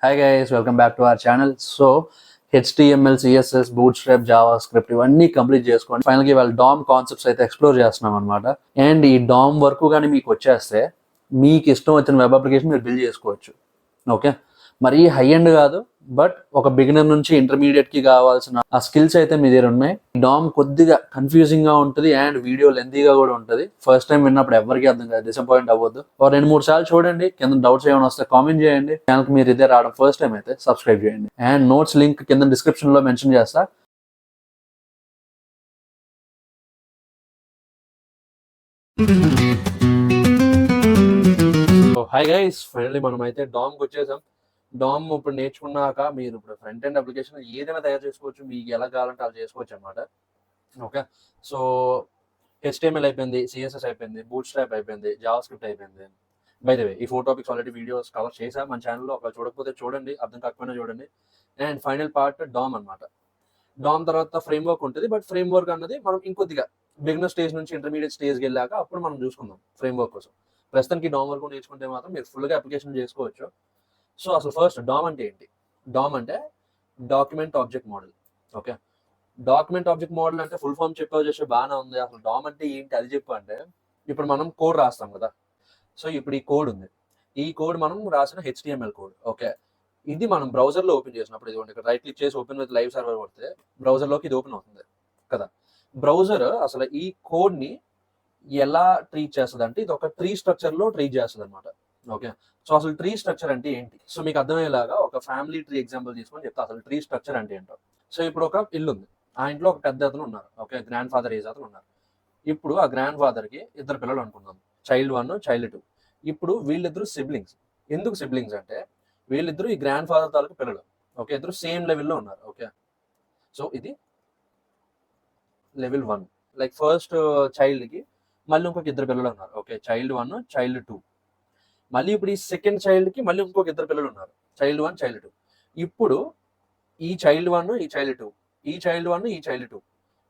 Hi guys, welcome back to our channel. So HTML, CSS, Bootstrap, JavaScript ఇవన్నీ complete చేసుకోండి. ఫైనల్గా ఇవాళ DOM concepts అయితే ఎక్స్ప్లోర్ చేస్తున్నాం అనమాట. అండ్ ఈ DOM వరకు కానీ మీకు వచ్చేస్తే మీకు ఇష్టం వచ్చిన వెబ్ అప్లికేషన్ మీరు బిల్డ్ చేసుకోవచ్చు. ఓకే, మరీ హై ఎండ్ కాదు, బట్ ఒక బిగినర్ నుంచి ఇంటర్మీడియట్ కి కావాల్సిన ఆ స్కిల్స్ అయితే మీ దగ్గర ఉన్నాయి. డామ్ కొద్దిగా కన్ఫ్యూజింగ్ గా ఉంటుంది అండ్ వీడియో లెంతీగా కూడా ఉంటుంది. ఫస్ట్ టైం విన్నప్పుడు ఎవరికి అర్థం కాదు, డిసప్పాయింట్ అవ్వద్దు. ఒక 2-3 సార్లు చూడండి, కింద డౌట్స్ ఏమైనా వస్తే కామెంట్ చేయండి. ఛానల్ మీరు ఇదే రావడం ఫస్ట్ టైం అయితే సబ్స్క్రైబ్ చేయండి. అండ్ నోట్స్ లింక్ కింద డిస్క్రిప్షన్ లో మెన్షన్ చేస్తా. హాయ్ గైస్, ఫైనల్లీ మనం అయితే డామ్కి వచ్చేసాం. డామ్ ఇప్పుడు నేర్చుకున్నాక మీరు ఇప్పుడు ఫ్రంట్ ఎండ్ అప్లికేషన్ ఏదైనా తయారు చేసుకోవచ్చు, మీకు ఎలా కావాలంటే అలా చేసుకోవచ్చు అనమాట. ఓకే, సో HTML అయిపోయింది, CSS అయిపోయింది, బూట్ స్ట్రాప్ అయిపోయింది, జావాస్క్రిప్ట్ అయిపోయింది. బై ద వే ఈ 4 టాపిక్స్ ఆల్రెడీ వీడియోస్ కవర్ చేసా మన ఛానల్లో. ఒకవేళ చూడకపోతే చూడండి, అర్థం కాకపోయినా చూడండి. అండ్ ఫైనల్ పార్ట్ డామ్ అనమాట. డామ్ తర్వాత ఫ్రేమ్ వర్క్ ఉంటుంది, బట్ ఫ్రేమ్ వర్క్ అన్నది మనం ఇంకొద్దిగా బిగినర్ స్టేజ్ నుంచి ఇంటర్మీడియట్ స్టేజ్కి వెళ్ళాక అప్పుడు మనం చూసుకుందాం ఫ్రేమ్ వర్క్ కోసం. ప్రస్తుతానికి డామ్ వరకు నేర్చుకుంటే మాత్రం మీరు ఫుల్గా అప్లికేషన్ చేసుకోవచ్చు. సో అసలు ఫస్ట్ డామ్ అంటే ఏంటి? డామ్ అంటే document object model. Okay, document object model అంటే ఫుల్ ఫామ్ చెప్పావు చేసే బాగానే ఉంది. అసలు డామ్ అంటే ఏంటి అది చెప్పు అంటే, ఇప్పుడు మనం కోడ్ రాస్తాం కదా. సో ఇప్పుడు ఈ కోడ్ ఉంది, ఈ కోడ్ మనం రాసిన HTML కోడ్. ఓకే, ఇది మనం బ్రౌజర్లో ఓపెన్ చేసినప్పుడు ఇది ఇక్కడ రైట్ క్లిక్ చేసి ఓపెన్ విత్ లైవ్ సర్వర్ కొడితే బ్రౌజర్లోకి ఇది ఓపెన్ అవుతుంది కదా. బ్రౌజర్ అసలు ఈ కోడ్ని ఎలా ట్రీట్ చేస్తుంది అంటే, ఇది ఒక ట్రీ స్ట్రక్చర్లో ట్రీట్ చేస్తుంది అనమాట. ఓకే, సో అసలు ట్రీ స్ట్రక్చర్ అంటే ఏంటి? సో మీకు అర్థమయ్యేలాగా ఒక ఫ్యామిలీ ట్రీ ఎగ్జాంపుల్ తీసుకొని చెప్తా అసలు ట్రీ స్ట్రక్చర్ అంటే ఏంటో. సో ఇప్పుడు ఒక ఇల్లు ఉంది, ఆ ఇంట్లో ఒక పెద్ద అతను ఉన్నారు. ఓకే, గ్రాండ్ ఫాదర్ ఏజ్ అతను ఉన్నారు. ఇప్పుడు ఆ గ్రాండ్ ఫాదర్కి 2 పిల్లలు అనుకుందాం, చైల్డ్ 1, చైల్డ్ 2. ఇప్పుడు వీళ్ళిద్దరు సిబ్లింగ్స్. ఎందుకు సిబ్లింగ్స్ అంటే, వీళ్ళిద్దరు ఈ గ్రాండ్ ఫాదర్ తాలూకు పిల్లలు. ఓకే, ఇద్దరు సేమ్ లెవెల్లో ఉన్నారు. ఓకే, సో ఇది లెవెల్ 1. లైక్ ఫస్ట్ చైల్డ్కి మళ్ళీ ఇంకొక 2 పిల్లలు ఉన్నారు. Okay, child 1, child 2. మళ్ళీ ఇప్పుడు ఈ సెకండ్ చైల్డ్కి మళ్ళీ ఇంకొక 2 పిల్లలు ఉన్నారు, చైల్డ్ 1, చైల్డ్ 2. ఇప్పుడు ఈ చైల్డ్ 1, ఈ చైల్డ్ 2, ఈ చైల్డ్ 1, ఈ చైల్డ్ 2,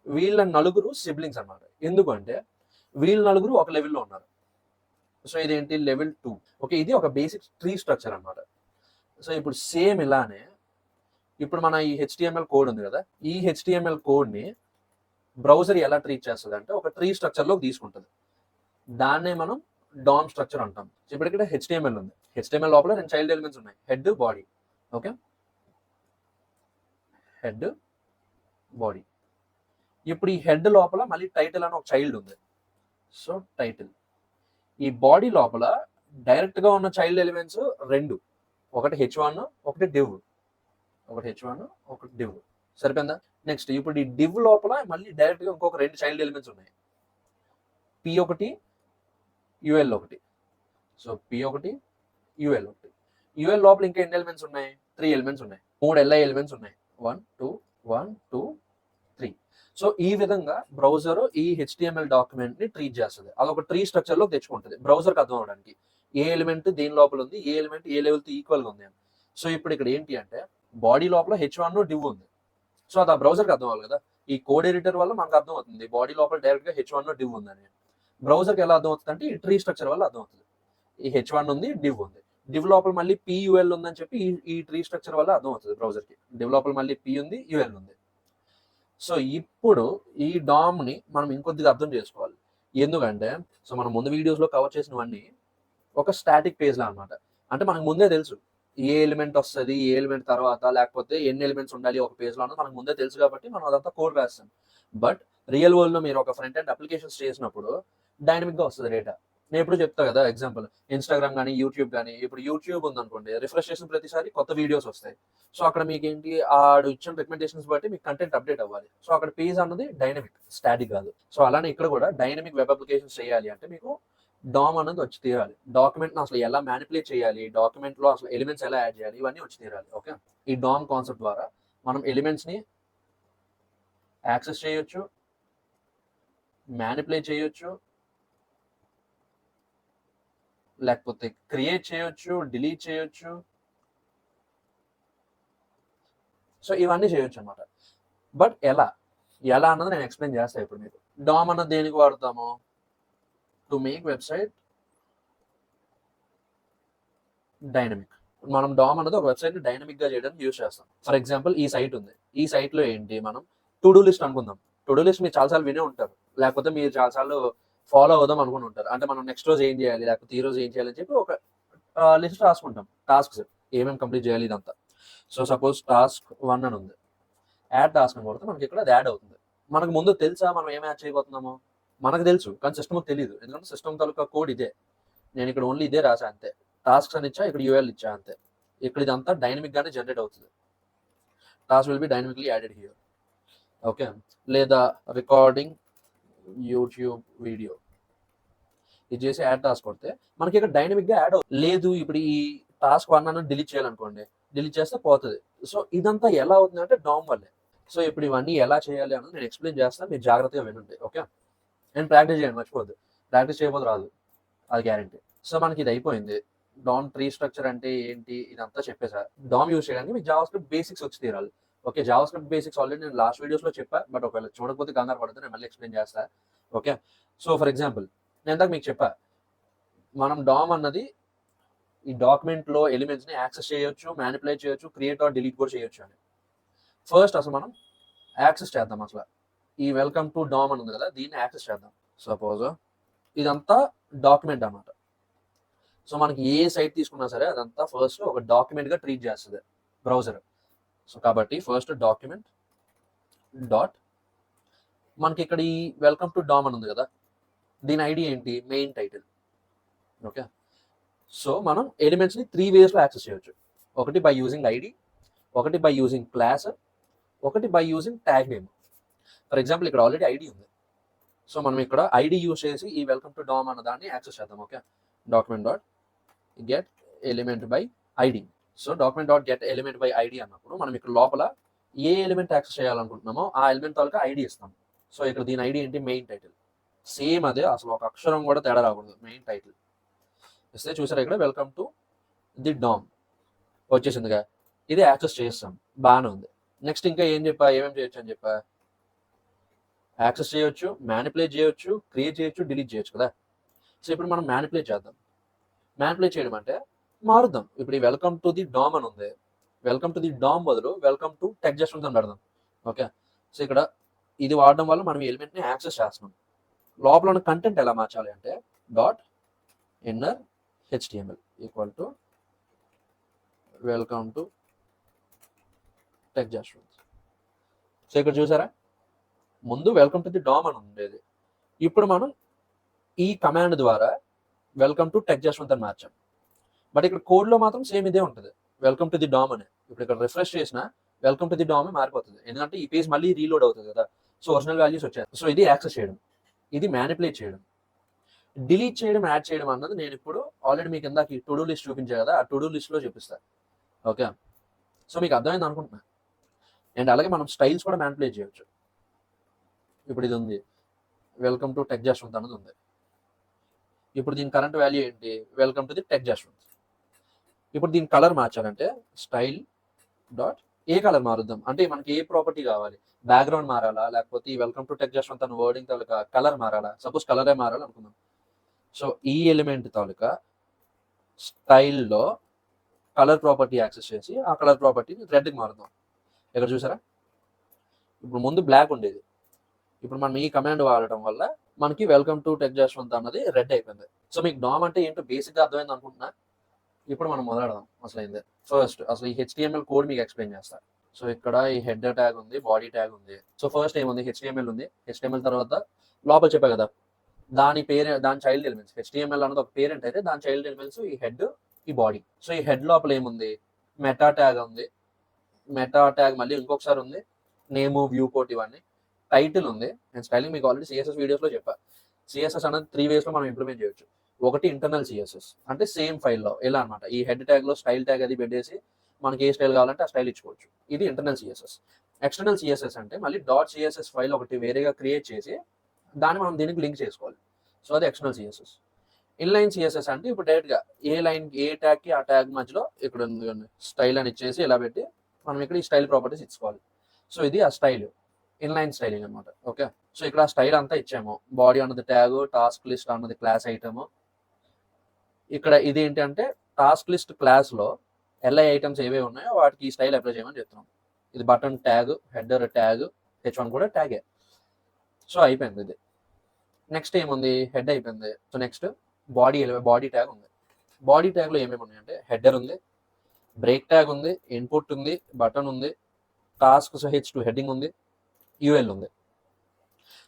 వీళ్ళ నలుగురు సిబ్లింగ్స్ అనమాట. ఎందుకంటే వీళ్ళ నలుగురు ఒక లెవెల్లో ఉన్నారు. సో ఇదేంటి లెవెల్ 2. ఓకే, ఇది ఒక బేసిక్ ట్రీ స్ట్రక్చర్ అనమాట. సో ఇప్పుడు సేమ్ ఇలానే ఇప్పుడు మన ఈ HTML కోడ్ ఉంది కదా, ఈ HTML కోడ్ని బ్రౌజర్ ఎలా ట్రీట్ చేస్తుంది అంటే ఒక ట్రీ స్ట్రక్చర్లోకి తీసుకుంటుంది. దాన్నే మనం డామ్ స్ట్రక్చర్ అంటాం. ఇప్పుడు ఇక్కడ HTML ఉంది, HTML లోపల 2 చైల్డ్ ఎలిమెంట్స్ ఉన్నాయి, head, body. Okay, head, body. ఇప్పుడు ఈ హెడ్ లోపల మళ్ళీ టైటిల్ అని ఒక చైల్డ్ ఉంది. So title. ఈ బాడీ లోపల డైరెక్ట్ గా ఉన్న చైల్డ్ ఎలిమెంట్స్ 2, ఒకటి h1, ఒకటి div. ఒకటి h1, ఒకటి div. సరిపోయిందా? నెక్స్ట్ ఇప్పుడు ఈ div లోపల మళ్ళీ డైరెక్ట్ గా ఇంకొక 2 చైల్డ్ ఎలిమెంట్స్ ఉన్నాయి, p1, ul1. So p1, ul1. ul లోపల ఇంకా ఎన్ని ఎలిమెంట్స్ ఉన్నాయి? 3 ఎలిమెంట్స్ ఉన్నాయి, 3 li ఎలిమెంట్స్ ఉన్నాయి. 1 2 1 2 3. సో ఈ విధంగా బ్రౌజర్ ఈ HTML డాక్యుమెంట్ ని ట్రీట్ చేస్తుంది. అదొక ట్రీ స్ట్రక్చర్ లో తెచ్చుకుంటుంది బ్రౌజర్కి అర్థం అవడానికి, ఏ ఎలిమెంట్ దేని లోపల ఉంది, ఏ ఎలిమెంట్ ఏ లెవెల్ తో ఈక్వల్ గా ఉంది అని. సో ఇప్పుడు ఇక్కడ ఏంటి అంటే, బాడీ లోపల h1 div ఉంది. సో అది ఆ బ్రౌజర్కి అర్థం అవ్వాలి కదా. ఈ కోడ్ ఎడిటర్ వల్ల మనకు అర్థం అవుతుంది బాడీ లోపల డైరెక్ట్ గా h1 div ఉందని. బ్రౌజర్కి ఎలా అర్థం అవుతుంది అంటే, ఈ ట్రీ స్ట్రక్చర్ వల్ల అర్థం అవుతుంది. ఈ h1 ఉంది, div ఉంది, div లోపల మళ్ళీ pul ఉందని చెప్పి ఈ ట్రీ స్ట్రక్చర్ వల్ల అర్థం అవుతుంది బ్రౌజర్కి. div లోపల మళ్ళీ p ఉంది, ul ఉంది. సో ఇప్పుడు ఈ డామ్ ని మనం ఇంకొద్దిగా అర్థం చేసుకోవాలి. ఎందుకంటే సో మనం ముందు వీడియోస్ లో కవర్ చేసినవన్నీ ఒక స్టాటిక్ పేజ్ లా అనమాట. అంటే మనకు ముందే తెలుసు ఏ ఎలిమెంట్ వస్తుంది, ఏ ఎలిమెంట్ తర్వాత, లేకపోతే ఎన్ని ఎలిమెంట్స్ ఉండాలి ఒక పేజ్ లో అన్నది మనకు ముందే తెలుసు కాబట్టి మనం అదంతా కోడ్ రాస్తాం. బట్ రియల్ వరల్డ్ లో మీరు ఒక ఫ్రంట్ ఎండ్ అప్లికేషన్స్ చేసినప్పుడు డైనమిక్ గా వస్తుంది డేటా. నేను ఎప్పుడు చెప్తా కదా ఎగ్జాంపుల్, ఇన్స్టాగ్రామ్ కానీ యూట్యూబ్ కానీ. ఇప్పుడు యూట్యూబ్ ఉందనుకోండి, రిఫ్రెష్ చేసిన ప్రతిసారి కొత్త వీడియోస్ వస్తాయి. సో అక్కడ మీకు ఏంటి, ఆడు ఇచ్చిన రికమెండేషన్స్ బట్టి మీకు కంటెంట్ అప్డేట్ అవ్వాలి. సో అక్కడ పేజ్ అన్నది డైనమిక్, స్టాటిక్ కాదు. సో అలానే ఇక్కడ కూడా డైనమిక్ వెబ్ అప్లికేషన్స్ చేయాలి అంటే మీకు డామ్ అన్నది వచ్చి తీరాలి. డాక్యుమెంట్ అసలు ఎలా మ్యానిపులేట్ చేయాలి, డాక్యుమెంట్ లో అసలు ఎలిమెంట్స్ ఎలా యాడ్ చేయాలి, ఇవన్నీ వచ్చి తీరాలి. ఓకే, ఈ డామ్ కాన్సెప్ట్ ద్వారా మనం ఎలిమెంట్స్ ని యాక్సెస్ చేయొచ్చు, మ్యానిపులేట్ చేయొచ్చు, లేకపోతే క్రియేట్ చేయొచ్చు, డిలీట్ చేయొచ్చు. సో ఇవన్నీ చేయొచ్చు అనమాట. బట్ ఎలా అన్నది నేను ఎక్స్ప్లెయిన్ చేస్తాను ఇప్పుడు మీకు. డామ్ అన్నది దేనికి వాడతాము? To make website dynamic. మనం డామ్ అనేది ఒక వెబ్సైట్ ని డైనమిక్ గా చేయడానికి యూస్ చేస్తాం. ఫర్ ఎగ్జాంపుల్ ఈ సైట్ ఉంది. ఈ సైట్ లో ఏంటి, మనం టు డూ లిస్ట్ అనుకుందాం. టు డూ లిస్ట్ మీరు చాలాసార్లు వినే ఉంటారు, లేకపోతే మీరు చాలాసార్లు ఫాలో అవుదాం అనుకుని ఉంటారు. అంటే మనం నెక్స్ట్ రోజు ఏం చేయాలి, లేకపోతే ఈ రోజు ఏం చేయాలి అని చెప్పి ఒక లిస్ట్ రాసుకుంటాం, టాస్క్స్ ఏమేమి కంప్లీట్ చేయాలి ఇదంతా. సో సపోజ్ టాస్క్ 1 అని ఉంది, యాడ్ టాస్క్ అని కొడితే మనకి ఇక్కడ అది యాడ్ అవుతుంది. మనకు ముందు తెలుసా మనం ఏం యాడ్ చేయబోతున్నామో? మనకు తెలుసు, కానీ సిస్టమ్ తెలియదు. ఎందుకంటే సిస్టమ్ తాలూకా కోడ్ ఇదే, నేను ఇక్కడ ఓన్లీ ఇదే రాసా అంతే. టాస్క్స్ అని ఇచ్చా, ఇక్కడ యూఎల్ ఇచ్చా అంతే. ఇక్కడ ఇదంతా డైనమిక్ గానే జనరేట్ అవుతుంది. Task will be dynamically added here. Okay, లేదా రికార్డింగ్ యూట్యూబ్ వీడియో ఇది చేసి యాడ్ టాస్క్ కొడితే మనకి ఇక్కడ డైనమిక్ గా యాడ్ అవుతుంది. లేదు ఇప్పుడు ఈ టాస్క్ 1 అన్న డిలీట్ చేయాలనుకోండి, డిలీట్ చేస్తే పోతుంది. సో ఇదంతా ఎలా అవుతుంది అంటే డామ్ వల్లే. సో ఇప్పుడు ఇవన్నీ ఎలా చేయాలి అని నేను ఎక్స్ప్లెయిన్ చేస్తాను, మీరు జాగ్రత్తగా వినండి. ఓకే, నేను ప్రాక్టీస్ చేయండి, మర్చిపోద్దు. ప్రాక్టీస్ చేయకపోతే రాదు, అది గ్యారంటీ. సో మనకి ఇది అయిపోయింది. డామ్ ట్రీ స్ట్రక్చర్ అంటే ఏంటి ఇదంతా చెప్పేసా. డామ్ యూస్ చేయడానికి మీకు జావా స్క్రిప్ట్ బేసిక్స్ వచ్చి తీరాలి. Okay, Java script basics already నేను లాస్ట్ వీడియోస్ లో చెప్పా, బట్ ఒకవేళ చూడకపోతే కంగారు పడితే నేను మళ్ళీ ఎక్స్ప్లెయిన్ చేస్తా. ఓకే, సో ఫర్ ఎగ్జాంపుల్ నేను ఇందాక మీకు చెప్పా, మనం డామ్ అన్నది ఈ డాక్యుమెంట్ లో ఎలిమెంట్స్ ని యాక్సెస్ చేయొచ్చు, మ్యానిపులేట్ చేయొచ్చు, క్రియేట్ ఆర్ డిలీట్ కూడా చేయొచ్చు అని. ఫస్ట్ అసలు మనం యాక్సెస్ చేద్దాం. అసలు ఈ వెల్కమ్ టు డామ్ అని ఉంది కదా, దీన్ని యాక్సెస్ చేద్దాం. సపోజ్ ఇదంతా డాక్యుమెంట్ అన్నమాట. సో మనకి ఏ సైట్ తీసుకున్నా సరే అదంతా ఫస్ట్ ఒక డాక్యుమెంట్ గా ట్రీట్ చేస్తుంది బ్రౌజర్. సో కాబట్టి ఫస్ట్ డాక్యుమెంట్ డాట్, మనకి ఇక్కడ ఈ వెల్కమ్ టు డామ్ అని ఉంది కదా, దీని ఐడి ఏంటి, మెయిన్ టైటిల్. ఓకే, సో మనం ఎలిమెంట్స్ ని 3 ways లో యాక్సెస్ చేయొచ్చు. ఒకటి బై యూజింగ్ ఐడి, ఒకటి బై యూజింగ్ క్లాస్, ఒకటి by using tag name. For example ఇక్కడ ఆల్రెడీ ఐడి ఉంది, సో మనం ఇక్కడ ఐడి యూజ్ చేసి ఈ వెల్కమ్ టు డామ్ అన్న దాన్ని యాక్సెస్ చేద్దాం. Okay, document dot get element by ID. So document dot get element by ID అన్నప్పుడు మనం ఇక్కడ లోపల ఏ ఎలిమెంట్ యాక్సెస్ చేయాలనుకుంటున్నామో ఆ ఎలిమెంట్ తాలూకా ఐడి ఇస్తాం. సో ఇక్కడ దీని ఐడి ఏంటి, మెయిన్ టైటిల్. సేమ్ అదే, అసలు ఒక అక్షరం కూడా తేడా రాకూడదు, మెయిన్ టైటిల్ ఇస్తే చూసారా ఇక్కడ వెల్కమ్ టు ది డామ్ వచ్చేసిందిగా. ఇది యాక్సెస్ చేస్తాం, బాగానే ఉంది. నెక్స్ట్ ఇంకా ఏం చెప్పా, ఏమేమి చేయొచ్చు అని చెప్పా, యాక్సెస్ చేయొచ్చు, మ్యానిపులేట్ చేయొచ్చు, క్రియేట్ చేయొచ్చు, డిలీట్ చేయొచ్చు కదా. సో ఇప్పుడు మనం మ్యానిపులేట్ చేద్దాం. మ్యానిపులేట్ చేయడం అంటే మారుద్దాం. ఇప్పుడు ఈ వెల్కమ్ టు ది డామ్ అని ఉంది, వెల్కమ్ టు ది డామ్ బదులు వెల్కమ్ టు టెక్స్ట్ అని పెడదాం. ఓకే, సో ఇక్కడ ఇది వాడడం వల్ల మనం ఎలిమెంట్ ని యాక్సెస్ చేస్తున్నాం. లోపల ఉన్న కంటెంట్ ఎలా మార్చాలి అంటే dot inner HTML equal to welcome to text. So ఇక్కడ చూసారా, ముందు వెల్కమ్ టు ది డామ్ అని ఉండేది, ఇప్పుడు మనం ఈ కమాండ్ ద్వారా వెల్కమ్ టు టెక్స్ట్ అని మార్చాం. బట్ ఇక్కడ కోడ్ లో మాత్రం సేమ్ ఇదే ఉంటుంది, వెల్కమ్ టు ది డామ్ అని. ఇప్పుడు ఇక్కడ రిఫ్రెష్ చేసినా వెల్కమ్ టు ది డామ్ మారిపోతుంది, ఎందుకంటే ఈ పేజ్ మళ్ళీ రీలోడ్ అవుతుంది కదా. సో ఒరిజినల్ వాల్యూస్ వచ్చాయి. సో ఇది యాక్సెస్ చేయడం, ఇది మ్యానిపులేట్ చేయడం. డిలీట్ చేయడం, యాడ్ చేయడం అన్నది నేను ఇప్పుడు ఆల్రెడీ మీకు ఇందాక ఈ టు డూ లిస్ట్ చూపించా కదా, ఆ టు డూ లిస్ట్ లో చూపిస్తాను. ఓకే, సో మీకు అర్థమైంది అనుకుంటున్నా. అండ్ అలాగే మనం స్టైల్స్ కూడా మ్యానిపులేట్ చేయొచ్చు. ఇప్పుడు ఇది ఉంది, వెల్కమ్ టు టెక్ జస్వంత్ అన్నది ఉంది. ఇప్పుడు దీని కరెంట్ వాల్యూ ఏంటి, welcome to the tech Jaswanth. ఇప్పుడు దీని కలర్ మార్చాలంటే స్టైల్ డాట్ ఏ కలర్ మారుద్దాం, అంటే మనకి ఏ ప్రాపర్టీ కావాలి, బ్యాక్గ్రౌండ్ మారాలా, లేకపోతే ఈ వెల్కమ్ టు టెక్ జస్వంత్ అన్న వర్డింగ్ తాలూకా కలర్ మారాలా. సపోజ్ కలరే మారాలి అనుకుందాం. సో ఈ ఎలిమెంట్ తాలూకా స్టైల్లో కలర్ ప్రాపర్టీ యాక్సెస్ చేసి ఆ కలర్ ప్రాపర్టీని రెడ్కి మారుద్దాం. ఇక్కడ చూసారా, ఇప్పుడు ముందు బ్లాక్ ఉండేది, ఇప్పుడు మనం ఈ కమాండ్ వాడటం వల్ల మనకి వెల్కమ్ టు టెక్ జస్వంత్ అన్నది రెడ్ అయిపోయింది. సో మీకు డామ్ అంటే ఏంటో బేసిక్గా అర్థమైంది అనుకుంటున్నా. ఇప్పుడు మనం మొదలెడదాం అసలు అయింది. ఫస్ట్ అసలు ఈ HTML కోడ్ మీకు ఎక్స్ప్లెయిన్ చేస్తా. సో ఇక్కడ ఈ హెడర్ ట్యాగ్ ఉంది, బాడీ ట్యాగ్ ఉంది. సో ఫస్ట్ ఏముంది, HTML ఉంది. HTML తర్వాత లోపల చెప్పా కదా, దాని చైల్డ్ ఎలిమెంట్స్. HTML అన్నది ఒక పేరెంట్ అయితే దాని చైల్డ్ ఎలిమెంట్స్ ఈ హెడ్, ఈ బాడీ. సో ఈ హెడ్ లోపల ఏముంది, మెటా ట్యాగ్ ఉంది. మెటా ట్యాగ్ మళ్ళీ ఇంకొకసారి ఉంది, నేమ్, వ్యూ పోర్ట్, ఇవన్నీ. టైటిల్ ఉంది. నేను స్టైలింగ్ మీకు ఆల్రెడీ CSS వీడియోస్లో చెప్పా. CSS అనేది 3 ways లో మనం ఇంప్లిమెంట్ చేయొచ్చు. ఒకటి ఇంటర్నల్ CSS, అంటే సేమ్ ఫైల్లో ఎలా అనమాట, ఈ హెడ్ ట్యాగ్ లో స్టైల్ ట్యాగ్ అది పెట్టేసి మనకి ఏ స్టైల్ కావాలంటే ఆ స్టైల్ ఇచ్చుకోవచ్చు. ఇది ఇంటర్నల్ CSS. ఎక్స్టర్నల్ CSS అంటే మళ్ళీ .css ఫైల్ ఒకటి వేరేగా క్రియేట్ చేసి దాన్ని మనం దీనికి లింక్ చేసుకోవాలి. సో అది ఎక్స్టర్నల్ CSS. ఇన్లైన్ CSS అంటే ఇప్పుడు డైరెక్ట్గా ఏ లైన్, ఏ ట్యాగ్కి ఆ ట్యాగ్ మధ్యలో ఇక్కడ స్టైల్ అని ఇచ్చేసి ఇలా పెట్టి మనం ఇక్కడ ఈ స్టైల్ ప్రాపర్టీస్ ఇచ్చుకోవాలి. సో ఇది ఆ స్టైల్, ఇన్లైన్ స్టైలింగ్ అనమాట. ఓకే, సో ఇక్కడ స్టైల్ అంతా ఇచ్చాము. బాడీ అన్నది ట్యాగ్, టాస్క్ లిస్ట్ అన్నది క్లాస్ ఐటమ్. ఇక్కడ ఇది ఏంటంటే టాస్క్ లిస్ట్ క్లాస్ లో ఎల్ఐ ఐటమ్స్ ఏవే ఉన్నాయో వాటికి ఈ స్టైల్ అప్లై చేయమని చెప్తున్నాం. ఇది button tag, header tag, H1 కూడా ట్యాగే. సో అయిపోయింది ఇది. నెక్స్ట్ ఏముంది, హెడ్ అయిపోయింది. సో నెక్స్ట్ బాడీ ట్యాగ్ ఉంది. బాడీ ట్యాగ్లో ఏమేమి ఉన్నాయంటే హెడర్ ఉంది, బ్రేక్ ట్యాగ్ ఉంది, ఇన్పుట్ ఉంది, బటన్ ఉంది, టాస్క్ H2 హెడ్డింగ్ ఉంది, యూఎల్ ఉంది.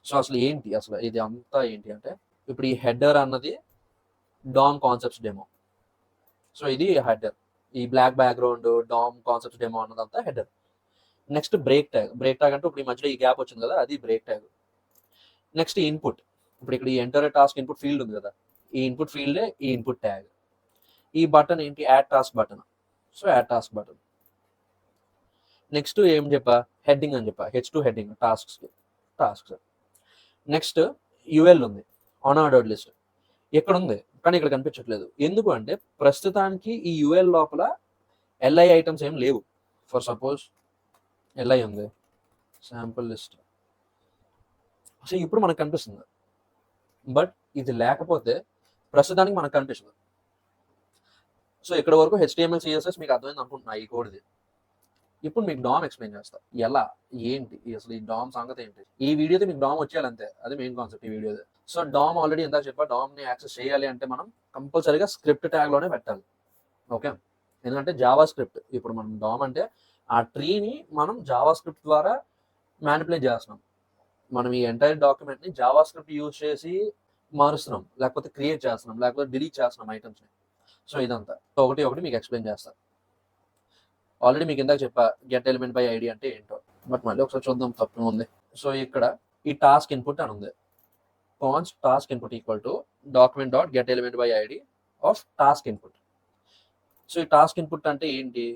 సో అసలు ఏంటి, అసలు ఇది అంతా ఏంటి అంటే ఇప్పుడు ఈ హెడర్ అన్నది డామ్ కాన్సెప్ట్స్ డెమో. సో ఇది హెడర్, ఈ black background DOM concepts demo అన్నదంతా హెడర్. నెక్స్ట్ బ్రేక్ ట్యాగ్ అంటే ఇప్పుడు ఈ మధ్యలో ఈ గ్యాప్ వచ్చింది కదా, అది బ్రేక్ ట్యాగ్. నెక్స్ట్ ఇన్పుట్, ఇప్పుడు ఇక్కడ ఈ ఎంటర్ టాస్క్ ఇన్పుట్ ఫీల్డ్ ఉంది కదా, ఈ ఇన్పుట్ ఫీల్డే ఈ ఇన్పుట్ ట్యాగ్. ఈ బటన్ ఏంటి, add task button. So add task button. Next ఏం చెప్పా, హెడ్డింగ్ అని చెప్పా, H2 heading tasks. Next UL ఉంది, అన్ఆర్డర్డ్ లిస్ట్. ఎక్కడ ఉంది కానీ ఇక్కడ కనిపించట్లేదు. ఎందుకు అంటే ప్రస్తుతానికి ఈ యూఎల్ లోపల ఎల్ఐ ఐటమ్స్ ఏం లేవు. ఫర్ సపోజ్ ఎల్ఐ ఉంది, శాంపుల్ లిస్ట్. సో ఇప్పుడు మనకు కనిపిస్తుంది, బట్ ఇది లేకపోతే ప్రస్తుతానికి మనకు కనిపిస్తుంది. సో ఇక్కడ వరకు HTML CSS మీకు అర్థమైంది అనుకుంటున్నా ఈ కోడ్ది. ఇప్పుడు మీకు డామ్ ఎక్స్ప్లెయిన్ చేస్తా, ఎలా ఏంటి అసలు ఈ డామ్ సంగతి ఏంటి. ఈ వీడియోతో మీకు డామ్ వచ్చేయాలంతే, అది మెయిన్ కాన్సెప్ట్ ఈ వీడియోది. సో డామ్ ఆల్రెడీ ఎంత చెప్పా, డామ్ని యాక్సెస్ చేయాలి అంటే మనం కంపల్సరీగా స్క్రిప్ట్ ట్యాగ్లోనే పెట్టాలి. ఓకే, ఎందుకంటే జావా స్క్రిప్ట్, ఇప్పుడు మనం డామ్ అంటే ఆ ట్రీని మనం జావా స్క్రిప్ట్ ద్వారా మ్యానిపులేట్ చేస్తున్నాం. మనం ఈ ఎంటైర్ డాక్యుమెంట్ని జావా స్క్రిప్ట్ యూజ్ చేసి మారుస్తున్నాం, లేకపోతే క్రియేట్ చేస్తున్నాం, లేకపోతే డిలీట్ చేస్తున్నాం ఐటమ్స్ని. సో ఇదంతా ఒకటి మీకు ఎక్స్ప్లెయిన్ చేస్తాను. ఆల్రెడీ మీకు ఇందాక చెప్పా గెట్ ఎలిమెంట్ బై ఐడి అంటే ఏంటో, బట్ మళ్ళీ ఒకసారి చూద్దాం తప్పు ఉంది. సో ఇక్కడ ఈ టాస్క్ ఇన్పుట్ అని ఉంది, const task input equal to document dot get element by ID of task input. So ఈ టాస్క్ ఇన్పుట్ అంటే ఏంటి,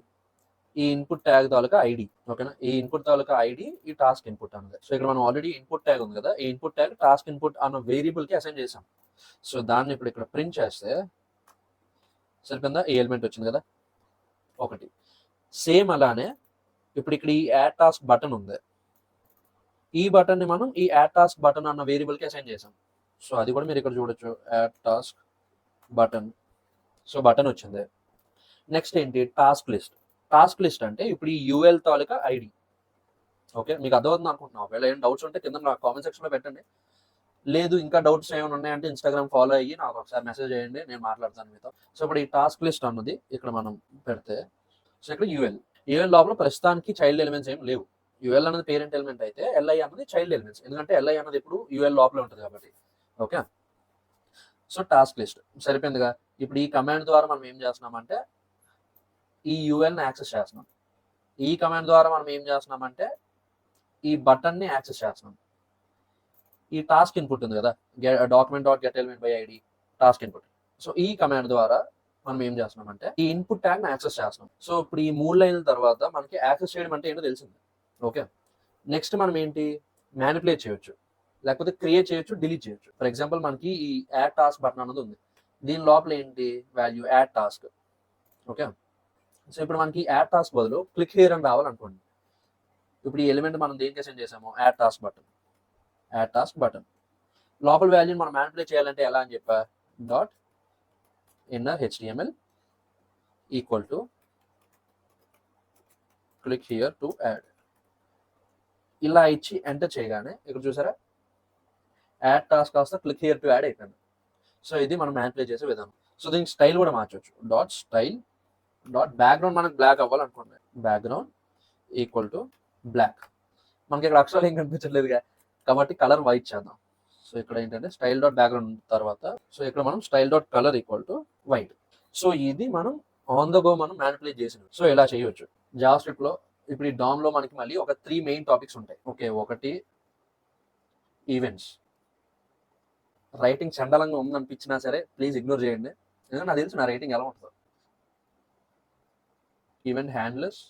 ఈ ఇన్పుట్ ట్యాగ్ తాలూకా ఐడి. ఓకేనా, ఈ ఇన్పుట్ తాలూకా ఐడి ఈ టాస్క్ ఇన్పుట్ అన్నది. సో ఇక్కడ మనం ఆల్రెడీ ఇన్పుట్ ట్యాగ్ ఉంది కదా, ఈ ఇన్పుట్ ట్యాగ్ టాస్క్ ఇన్పుట్ అన్న వేరియబుల్కి అసైన్ చేసాం. సో దాన్ని ఇప్పుడు ఇక్కడ ప్రింట్ చేస్తే సరిపోయిందా, ఈ ఎలిమెంట్ వచ్చింది కదా ఒకటి. సేమ్ అలానే ఇప్పుడు ఇక్కడ ఈ యాడ్ టాస్క్ బటన్ ఉంది, ఈ బటన్ని మనం ఈ యాడ్ టాస్క్ బటన్ అన్న వేరియబుల్కి అసైన్ చేసాం. సో అది కూడా మీరు ఇక్కడ చూడొచ్చు, add task button. So button వచ్చింది. నెక్స్ట్ ఏంటి, టాస్క్ లిస్ట్ అంటే ఇప్పుడు ఈ యూఎల్ తాలూకా ఐడి. ఓకే, మీకు అర్థమవుతుంది అనుకుంటున్నాను. ఒకవేళ ఏం డౌట్స్ ఉంటే కింద నాకు కామెంట్ సెక్షన్లో పెట్టండి. లేదు ఇంకా డౌట్స్ ఏమైనా ఉన్నాయంటే ఇన్స్టాగ్రామ్ ఫాలో అయ్యి నాకు ఒకసారి మెసేజ్ చేయండి, నేను మాట్లాడతాను మీతో. సో ఇప్పుడు ఈ టాస్క్ లిస్ట్ అన్నది ఇక్కడ మనం పెడితే, సో ఇక్కడ యూఎల్ లోపల ప్రస్తుతానికి చైల్డ్ ఎలిమెంట్స్ ఏం లేవు. యూఎల్ అన్నది పేరెంట్ ఎలిమెంట్ అయితే ఎల్ఐ అన్నది చైల్డ్ ఎలిమెంట్స్, ఎందుకంటే ఎల్ఐ అన్నది ఇప్పుడు యూఎల్ లోపల ఉంటుంది కాబట్టి. ఓకే, సో టాస్క్ లిస్ట్ సరిపోయిందిగా. ఇప్పుడు ఈ కమాండ్ ద్వారా మనం ఏం చేస్తున్నామంటే ఈ యూఎల్ని యాక్సెస్ చేస్తున్నాం. ఈ కమాండ్ ద్వారా మనం ఏం చేస్తున్నామంటే ఈ బటన్ని యాక్సెస్ చేస్తున్నాం. ఈ టాస్క్ ఇన్పుట్ ఉంది కదా, document dot get element by ID task input. So ఈ కమాండ్ ద్వారా మనం ఏం చేస్తున్నామంటే ఈ ఇన్పుట్ ట్యాగ్ని యాక్సెస్ చేస్తున్నాం. సో ఇప్పుడు ఈ 3 లైన్ల తర్వాత మనకి యాక్సెస్ చేయడం అంటే ఏంటో తెలిసింది. ఓకే, నెక్స్ట్ మనం ఏంటి, మ్యానిపులేట్ చేయొచ్చు, లేకపోతే క్రియేట్ చేయొచ్చు, డిలీట్ చేయొచ్చు. ఫర్ ఎగ్జాంపుల్ మనకి ఈ యాడ్ టాస్క్ బటన్ అన్నది ఉంది, దీని లోపల ఏంటి value add task. Okay, so ఇప్పుడు మనకి యాడ్ టాస్క్ బదులు క్లిక్ హియర్ అని రావాలనుకోండి. ఇప్పుడు ఈ ఎలిమెంట్ మనం దేనికి అసైన్ చేసాము, యాడ్ టాస్క్ బటన్ లోపల వాల్యూని మనం మ్యానిపులేట్ చేయాలంటే ఎలా అని చెప్పా, dot inner HTML equal to click here to add. ఇలా ఇచ్చి ఎంటర్ చేయగానే ఇక్కడ చూసారా యాడ్ టాస్క్ కాస్త క్లిక్ హియర్ టు యాడ్ అయిపోయింది. సో ఇది మనం మ్యానిపులేట్ చేసే విధానం. సో దీనికి స్టైల్ కూడా మార్చవచ్చు, డాట్ స్టైల్ డాట్ బ్యాక్గ్రౌండ్ మనకు బ్లాక్ అవ్వాలనుకోండి, బ్యాక్గ్రౌండ్ ఈక్వల్ టు బ్లాక్. మనకి ఇక్కడ అక్షరాలు ఏం కనిపించట్లేదుగా కాబట్టి కలర్ వైట్ చేద్దాం. సో ఇక్కడ ఏంటంటే స్టైల్ డాట్ బ్యాక్గ్రౌండ్ తర్వాత సో ఇక్కడ మనం style dot colour equal to white. So ఇది మనం ఆన్ ద గో మనం మ్యానిపులేట్ చేసినాం. సో ఇలా చేయవచ్చు జావా స్క్రిప్ట్ లో. ఇప్పుడు ఈ డామ్ లో మనకి మళ్ళీ ఒక 3 మెయిన్ టాపిక్స్ ఉంటాయి. ఓకే, ఒకటి ఈవెంట్స్. రైటింగ్ చండాలంగా ఉందనిపించినా సరే ప్లీజ్ ఇగ్నోర్ చేయండి, ఎందుకంటే నాకు తెలుసు నా రైటింగ్ ఎలా ఉంటుందో. Event handlers,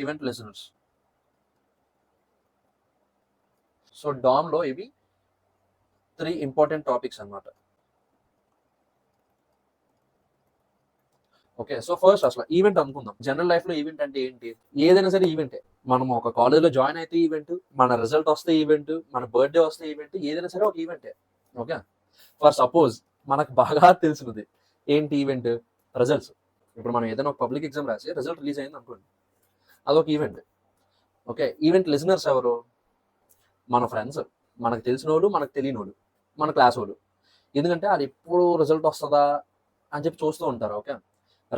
event listeners. So DOM లో ఇవి 3 ఇంపార్టెంట్ టాపిక్స్ అన్నమాట. ఓకే, సో ఫస్ట్ అసలు ఈవెంట్ అనుకుందాం. జనరల్ లైఫ్ లో ఈవెంట్ అంటే ఏంటి, ఏదైనా సరే ఈవెంటే. మనం ఒక కాలేజ్లో జాయిన్ అయితే ఈవెంట్, మన రిజల్ట్ వస్తే ఈవెంట్, మన బర్త్డే వస్తే ఈవెంట్, ఏదైనా సరే ఒక ఈవెంటే. ఓకే, ఫర్ సపోజ్ మనకు బాగా తెలిసినది ఏంటి ఈవెంట్? రిజల్ట్స్. ఇప్పుడు మనం ఏదైనా ఒక పబ్లిక్ ఎగ్జామ్ రాసి రిజల్ట్ రిలీజ్ అయింది అనుకోండి, అదొక ఈవెంట్. ఓకే, ఈవెంట్ లిజనర్స్ ఎవరు? మన ఫ్రెండ్స్, మనకు తెలిసిన వాళ్ళు, మనకు తెలియని వాళ్ళు, మన క్లాస్ వాళ్ళు. ఎందుకంటే అది ఎప్పుడు రిజల్ట్ వస్తుందా అని చెప్పి చూస్తూ ఉంటారు. ఓకే,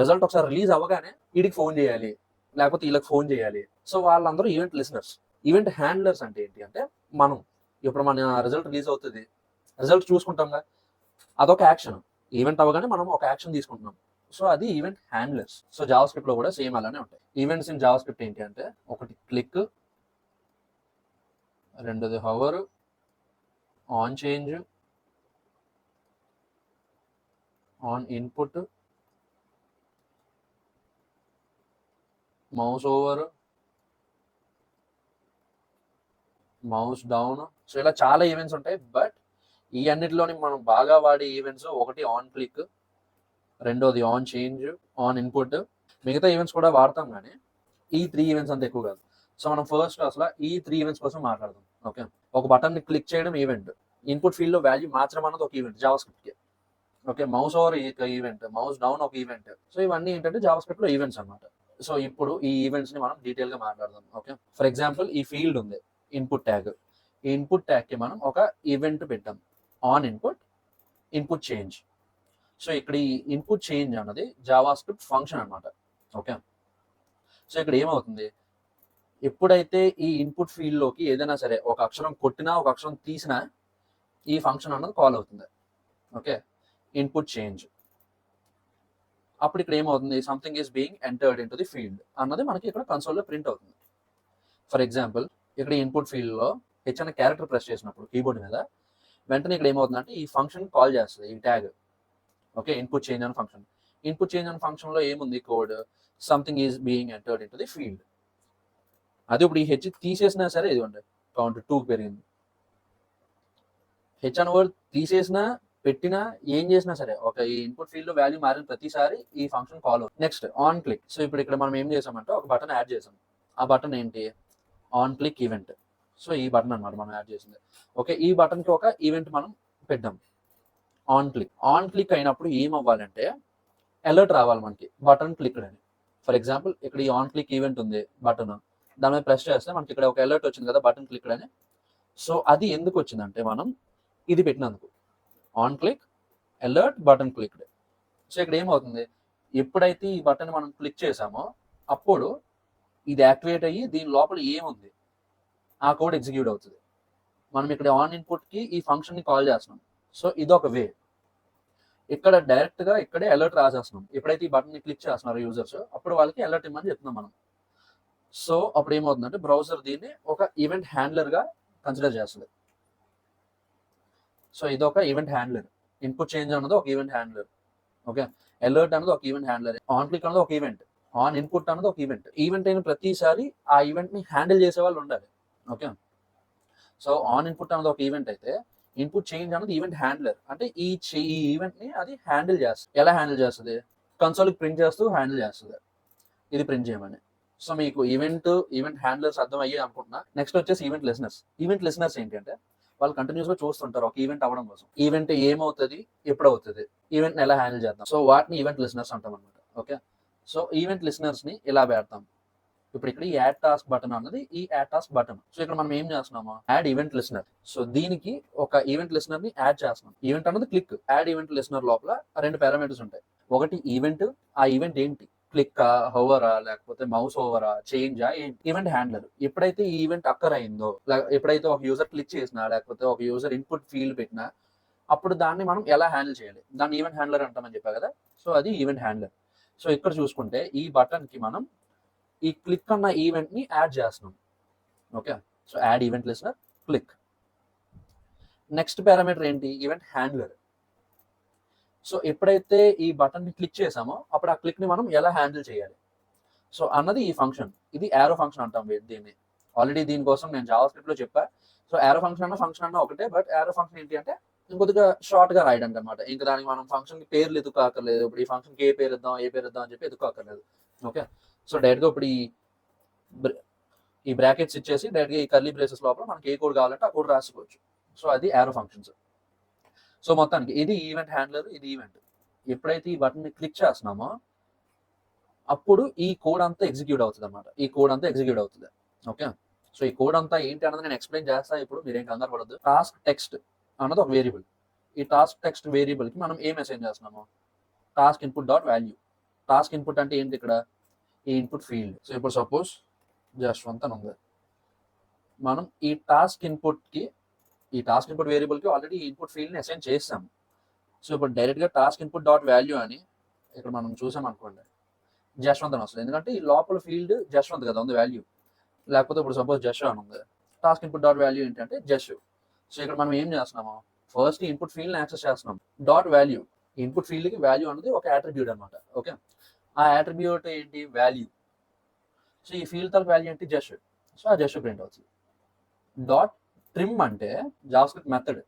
రిజల్ట్ ఒకసారి రిలీజ్ అవ్వగానే వీడికి ఫోన్ చేయాలి, లేకపోతే వీళ్ళకి ఫోన్ చేయాలి. సో వాళ్ళందరూ ఈవెంట్ లిసనర్స్. ఈవెంట్ హ్యాండ్లర్స్ అంటే ఏంటి అంటే, మనం ఇప్పుడు మన రిజల్ట్ రిలీజ్ అవుతుంది, రిజల్ట్ చూసుకుంటాంగా, అదొక యాక్షన్. ఈవెంట్ అవ్వగానే మనం ఒక యాక్షన్ తీసుకుంటున్నాం. సో అది event handlers. So Java script లో కూడా సేమ్ అలానే ఉంటాయి. ఈవెంట్స్ ఇన్ జావా స్క్రిప్ట్ ఏంటి అంటే, ఒకటి క్లిక్, రెండోది hover, on change, on input, mouse over, mouse down. So ఇలా చాలా ఈవెంట్స్ ఉంటాయి. బట్ ఈ అన్నిటిలోని మనం బాగా వాడే ఈవెంట్స్ ఒకటి ఆన్ క్లిక్, రెండోది ఆన్ చేంజ్, ఆన్ ఇన్పుట్. మిగతా ఈవెంట్స్ కూడా వాడతాం, కానీ ఈ 3 ఈవెంట్స్ అంత ఎక్కువ కాదు. సో మనం ఫస్ట్ అసలు ఈ 3 ఈవెంట్స్ కోసం మాట్లాడదాం. ఓకే, ఒక బటన్ ని క్లిక్ చేయడం ఈవెంట్, ఇన్పుట్ ఫీల్డ్ లో వాల్యూ మార్చడం అన్నది ఒక ఈవెంట్ జావా స్క్రిప్ట్ కి. Okay, mouse over event, mouse down ఒక ఈవెంట్. సో ఇవన్నీ ఏంటంటే జావా స్క్రిప్ట్ లో ఈవెంట్స్ అనమాట. సో ఇప్పుడు ఈ ఈవెంట్స్ ని మనం డీటెయిల్ గా మాట్లాడదాం. ఓకే, ఫర్ ఎగ్జాంపుల్ ఈ ఫీల్డ్ ఉంది ఇన్పుట్ ట్యాగ్. ఈ ఇన్పుట్ ట్యాగ్ కి మనం ఒక ఈవెంట్ పెట్టాం, on input, input change. So ఇక్కడ ఈ ఇన్పుట్ చేంజ్ అన్నది జావా స్క్రిప్ట్ ఫంక్షన్ అనమాట. ఓకే, సో ఇక్కడ ఏమవుతుంది, ఎప్పుడైతే ఈ ఇన్పుట్ ఫీల్డ్ లోకి ఏదైనా సరే ఒక అక్షరం కొట్టినా ఒక అక్షరం తీసినా ఈ ఫంక్షన్ అన్నది కాల్ అవుతుంది. Okay, input change. అప్పుడు ఇక్కడ ఏమవుతుంది, something is being entered in to the field అన్నది మనకి ఇక్కడ కన్సోల్ లో ప్రింట్ అవుతుంది. ఫర్ ఎగ్జాంపుల్ ఇక్కడ ఇన్పుట్ ఫీల్డ్ లో హెచ్ అనే క్యారెక్టర్ ప్రెస్ చేసినప్పుడు కీబోర్డ్ మీద వెంటనే ఇక్కడ ఏమవుతుందంటే ఈ ఫంక్షన్ కాల్ చేస్తుంది, ఈ ట్యాగ్. ఓకే, ఇన్పుట్ చేంజ్ అనే ఫంక్షన్. ఇన్పుట్ చేంజ్ అనే ఫంక్షన్ లో ఏముంది code, something is being entered in to the field. అది ఇప్పుడు ఈ హెచ్ తీసేసినా సరే ఇదిగోండి కౌంట్ 2 పెరిగింది. హెచ్ అనే వర్డ్ తీసేసినా పెట్టినా ఏం చేసినా సరే ఒక ఈ ఇన్పుట్ ఫీల్డ్ లో వాల్యూ మారిన ప్రతిసారి ఈ ఫంక్షన్ కాల్ అవుతుంది. Next on click. సో ఇప్పుడు ఇక్కడ మనం ఏం చేసామంటే ఒక బటన్ యాడ్ చేసాం. ఆ బటన్ ఏంటి, ఆన్ క్లిక్ ఈవెంట్. సో ఈ బటన్ అనమాట మనం యాడ్ చేసింది. ఓకే, ఈ బటన్ కి ఒక ఈవెంట్ మనం పెట్టాం, ఆన్ క్లిక్. ఆన్ క్లిక్ అయినప్పుడు ఏం అవ్వాలంటే అలర్ట్ రావాలి మనకి, బటన్ క్లిక్ అని. ఫర్ ఎగ్జాంపుల్ ఇక్కడ ఈ ఆన్ క్లిక్ ఈవెంట్ ఉంది బటన్, దాని మీద ప్రెస్ చేస్తే మనకి ఇక్కడ ఒక అలర్ట్ వచ్చింది కదా, బటన్ క్లిక్ అని. సో అది ఎందుకు వచ్చిందంటే మనం ఇది పెట్టినందుకు, on click alert button clicked. So ఇక్కడ ఏమవుతుంది, ఎప్పుడైతే ఈ బటన్ మనం క్లిక్ చేసామో అప్పుడు ఇది యాక్టివేట్ అయ్యి దీని లోపల ఏముంది ఆ కోడ్ ఎగ్జిక్యూట్ అవుతుంది. మనం ఇక్కడ ఆన్ ఇన్పుట్ కి ఈ ఫంక్షన్ ని కాల్ చేస్తున్నాం. సో ఇదొక వే. ఇక్కడ డైరెక్ట్ గా ఇక్కడే అలర్ట్ రాసేస్తున్నాం. ఎప్పుడైతే ఈ బటన్ ని క్లిక్ చేస్తున్నారు యూజర్స్ అప్పుడు వాళ్ళకి అలర్ట్ ఇమ్మని చెప్తున్నాం మనం. సో అప్పుడు ఏమవుతుందంటే బ్రౌజర్ దీన్ని ఒక ఈవెంట్ హ్యాండ్లర్ గా కన్సిడర్ చేస్తుంది. సో ఇదొక ఈవెంట్ హ్యాండ్లర్. ఇన్పుట్ చేంజ్ అన్నది ఒక ఈవెంట్ హ్యాండ్లర్. ఓకే, అలర్ట్ అన్నది ఒక ఈవెంట్ హ్యాండ్లర్, ఆన్ క్లిక్ అన్నది ఒక ఈవెంట్, ఆన్ ఇన్పుట్ అన్నది ఒక ఈవెంట్. ఈవెంట్ అయిన ప్రతిసారి ఆ ఈవెంట్ ని హ్యాండిల్ చేసే వాళ్ళు ఉండాలి. ఓకే, సో ఆన్ ఇన్పుట్ అన్నది ఒక ఈవెంట్ అయితే ఇన్పుట్ చేంజ్ అన్నది ఈవెంట్ హ్యాండ్లర్. అంటే ఈ ఈవెంట్ ని అది హ్యాండిల్ చేస్తుంది. ఎలా హ్యాండిల్ చేస్తుంది, కన్సోల్ ప్రింట్ చేస్తూ హ్యాండిల్ చేస్తుంది, ఇది ప్రింట్ చేయమని. సో మీకు ఈవెంట్ హ్యాండ్లర్స్ అర్థం అయ్యే అనుకుంటున్నా. నెక్స్ట్ వచ్చేసి ఈవెంట్ లిసనర్స్. ఈవెంట్ లిసనర్స్ ఏంటి అంటే వాళ్ళు కంటిన్యూస్ గా చూస్తుంటారు ఒక ఈవెంట్ అవ్వడం కోసం. ఈవెంట్ ఏమవుతుంది, ఎప్పుడు అవుతుంది, ఈవెంట్ ఎలా హ్యాండిల్ చేద్దాం. సో వాటిని ఈవెంట్ లిసనర్స్ అంటాం అనమాట. ఓకే, సో ఈవెంట్ లిసనర్స్ ని ఇలా పెడతాం. ఇప్పుడు ఇక్కడ ఈ యాడ్ టాస్క్ బటన్ అన్నది ఈ యాడ్ టాస్క్ బటన్. సో ఇక్కడ మనం ఏం చేస్తున్నాము, యాడ్ ఈవెంట్ లిసనర్. సో దీనికి ఒక ఈవెంట్ లిసనర్ ని యాడ్ చేస్తున్నాం. ఈవెంట్ అన్నది క్లిక్, యాడ్ ఈవెంట్ లిసనర్ లోపల 2 పారామీటర్స్ ఉంటాయి. ఒకటి ఈవెంట్, ఆ ఈవెంట్ ఏంటి, క్లిక్, హోవరా, లేకపోతే మౌస్ ఓవరా, చేంజా, ఏంటి. Event handler. ఎప్పుడైతే ఈ ఈవెంట్ అక్కర్ అయిందో, ఎప్పుడైతే ఒక యూజర్ క్లిక్ చేసినా లేకపోతే ఒక యూజర్ ఇన్పుట్ ఫీల్డ్ పెట్టినా అప్పుడు దాన్ని మనం ఎలా హ్యాండిల్ చేయాలి, దాన్ని ఈవెంట్ హ్యాండ్లర్ అంటామని చెప్పా కదా. సో అది ఈవెంట్ హ్యాండ్లర్. సో ఇక్కడ చూసుకుంటే ఈ బటన్ కి మనం ఈ క్లిక్ అన్న ఈవెంట్ ని యాడ్ చేస్తున్నాం. Okay, so add event listener click. Next parameter ఏంటి, ఈవెంట్ హ్యాండ్లర్. సో ఎప్పుడైతే ఈ బటన్ ని క్లిక్ చేసామో అప్పుడు ఆ క్లిక్ ని మనం ఎలా హ్యాండిల్ చేయాలి, సో అన్నది ఈ ఫంక్షన్. ఇది యారో ఫంక్షన్ అంటాం దీన్ని. ఆల్రెడీ దీనికోసం నేను జావా స్క్రిప్ట్ లో చెప్పా. సో యారో ఫంక్షన్ అన్న ఒకటే, బట్ యారో ఫంక్షన్ ఏంటి అంటే ఇంకొద్దిగా షార్ట్ గా రాయడానికి అనమాట. ఇంకా దానికి మనం ఫంక్షన్ కి పేర్లు ఎదుకోక్కర్లేదు. ఇప్పుడు ఈ ఫంక్షన్ కి ఏ పేరు ఇద్దాం అని చెప్పి ఎదుకోక్కర్లేదు. ఓకే, సో డైరెక్ట్ గా ఇప్పుడు ఈ బ్రాకెట్స్ ఇచ్చేసి డైరెక్ట్ గా ఈ కర్లీ బ్రేసెస్ లోపల మనకి ఏ కోడ్ కావాలంటే ఆ కోడ్ రాసుకోవచ్చు. సో అది యారో ఫంక్షన్స్. సో మొత్తానికి ఇది ఈవెంట్ హ్యాండ్లర్, ఇది ఈవెంట్. ఎప్పుడైతే ఈ బటన్ ని క్లిక్ చేస్తున్నామో అప్పుడు ఈ కోడ్ అంతా ఎగ్జిక్యూట్ అవుతుంది అనమాట. ఈ కోడ్ అంతా ఎగ్జిక్యూట్ అవుతుంది. ఓకే, సో ఈ కోడ్ అంతా ఏంటి అన్నది నేను ఎక్స్ప్లెయిన్ చేస్తా. ఇప్పుడు మీరేం కంగారు పడద్దు. టాస్క్ టెక్స్ట్ అన్నది ఒక వేరియబుల్. ఈ టాస్క్ టెక్స్ట్ వేరియబుల్ కి మనం ఏం అసైన్ చేస్తున్నాము? Task input dot value. Task input అంటే ఏంటి ఇక్కడ? ఈ ఇన్పుట్ ఫీల్డ్. సో ఇప్పుడు సపోజ్ జస్వంత్ అని ఉంది. మనం ఈ టాస్క్ ఇన్పుట్ వేరియబుల్ కి ఆల్రెడీ ఇన్పుట్ ఫీల్డ్ ని అసైన్ చేస్తాం. సో ఇప్పుడు డైరెక్ట్ గా టాస్క్ ఇన్పుట్ డాట్ వాల్యూ అని ఇక్కడ మనం చూసాం అనుకోండి, జస్వంత్ అని వస్తుంది. ఎందుకంటే ఈ లోపల ఫీల్డ్ జస్వంత్ కదా ఉంది వాల్యూ. లేకపోతే ఇప్పుడు సపోజ్ జష్ అని ఉంది. టాస్క్ ఇన్పుట్ డాట్ వాల్యూ ఏంటంటే జష్. సో ఇక్కడ మనం ఏం చేస్తున్నాము? ఫస్ట్ ఇన్పుట్ ఫీల్డ్ ని యాక్సెస్ చేస్తున్నాం. డాట్ వాల్యూ, ఇన్పుట్ ఫీల్డ్ కి వాల్యూ అనేది ఒక అట్రిబ్యూట్ అనమాట. ఓకే, ఆ అట్రిబ్యూట్ ఏంటి? వాల్యూ. సో ఈ ఫీల్డ్ తల వాల్యూ ఏంటి? జష్. సో ఆ జష్ ప్రింట్ అవుతుంది. డాట్ ట్రిమ్ అంటే జావాస్క్రిప్ట్ మెథడ్.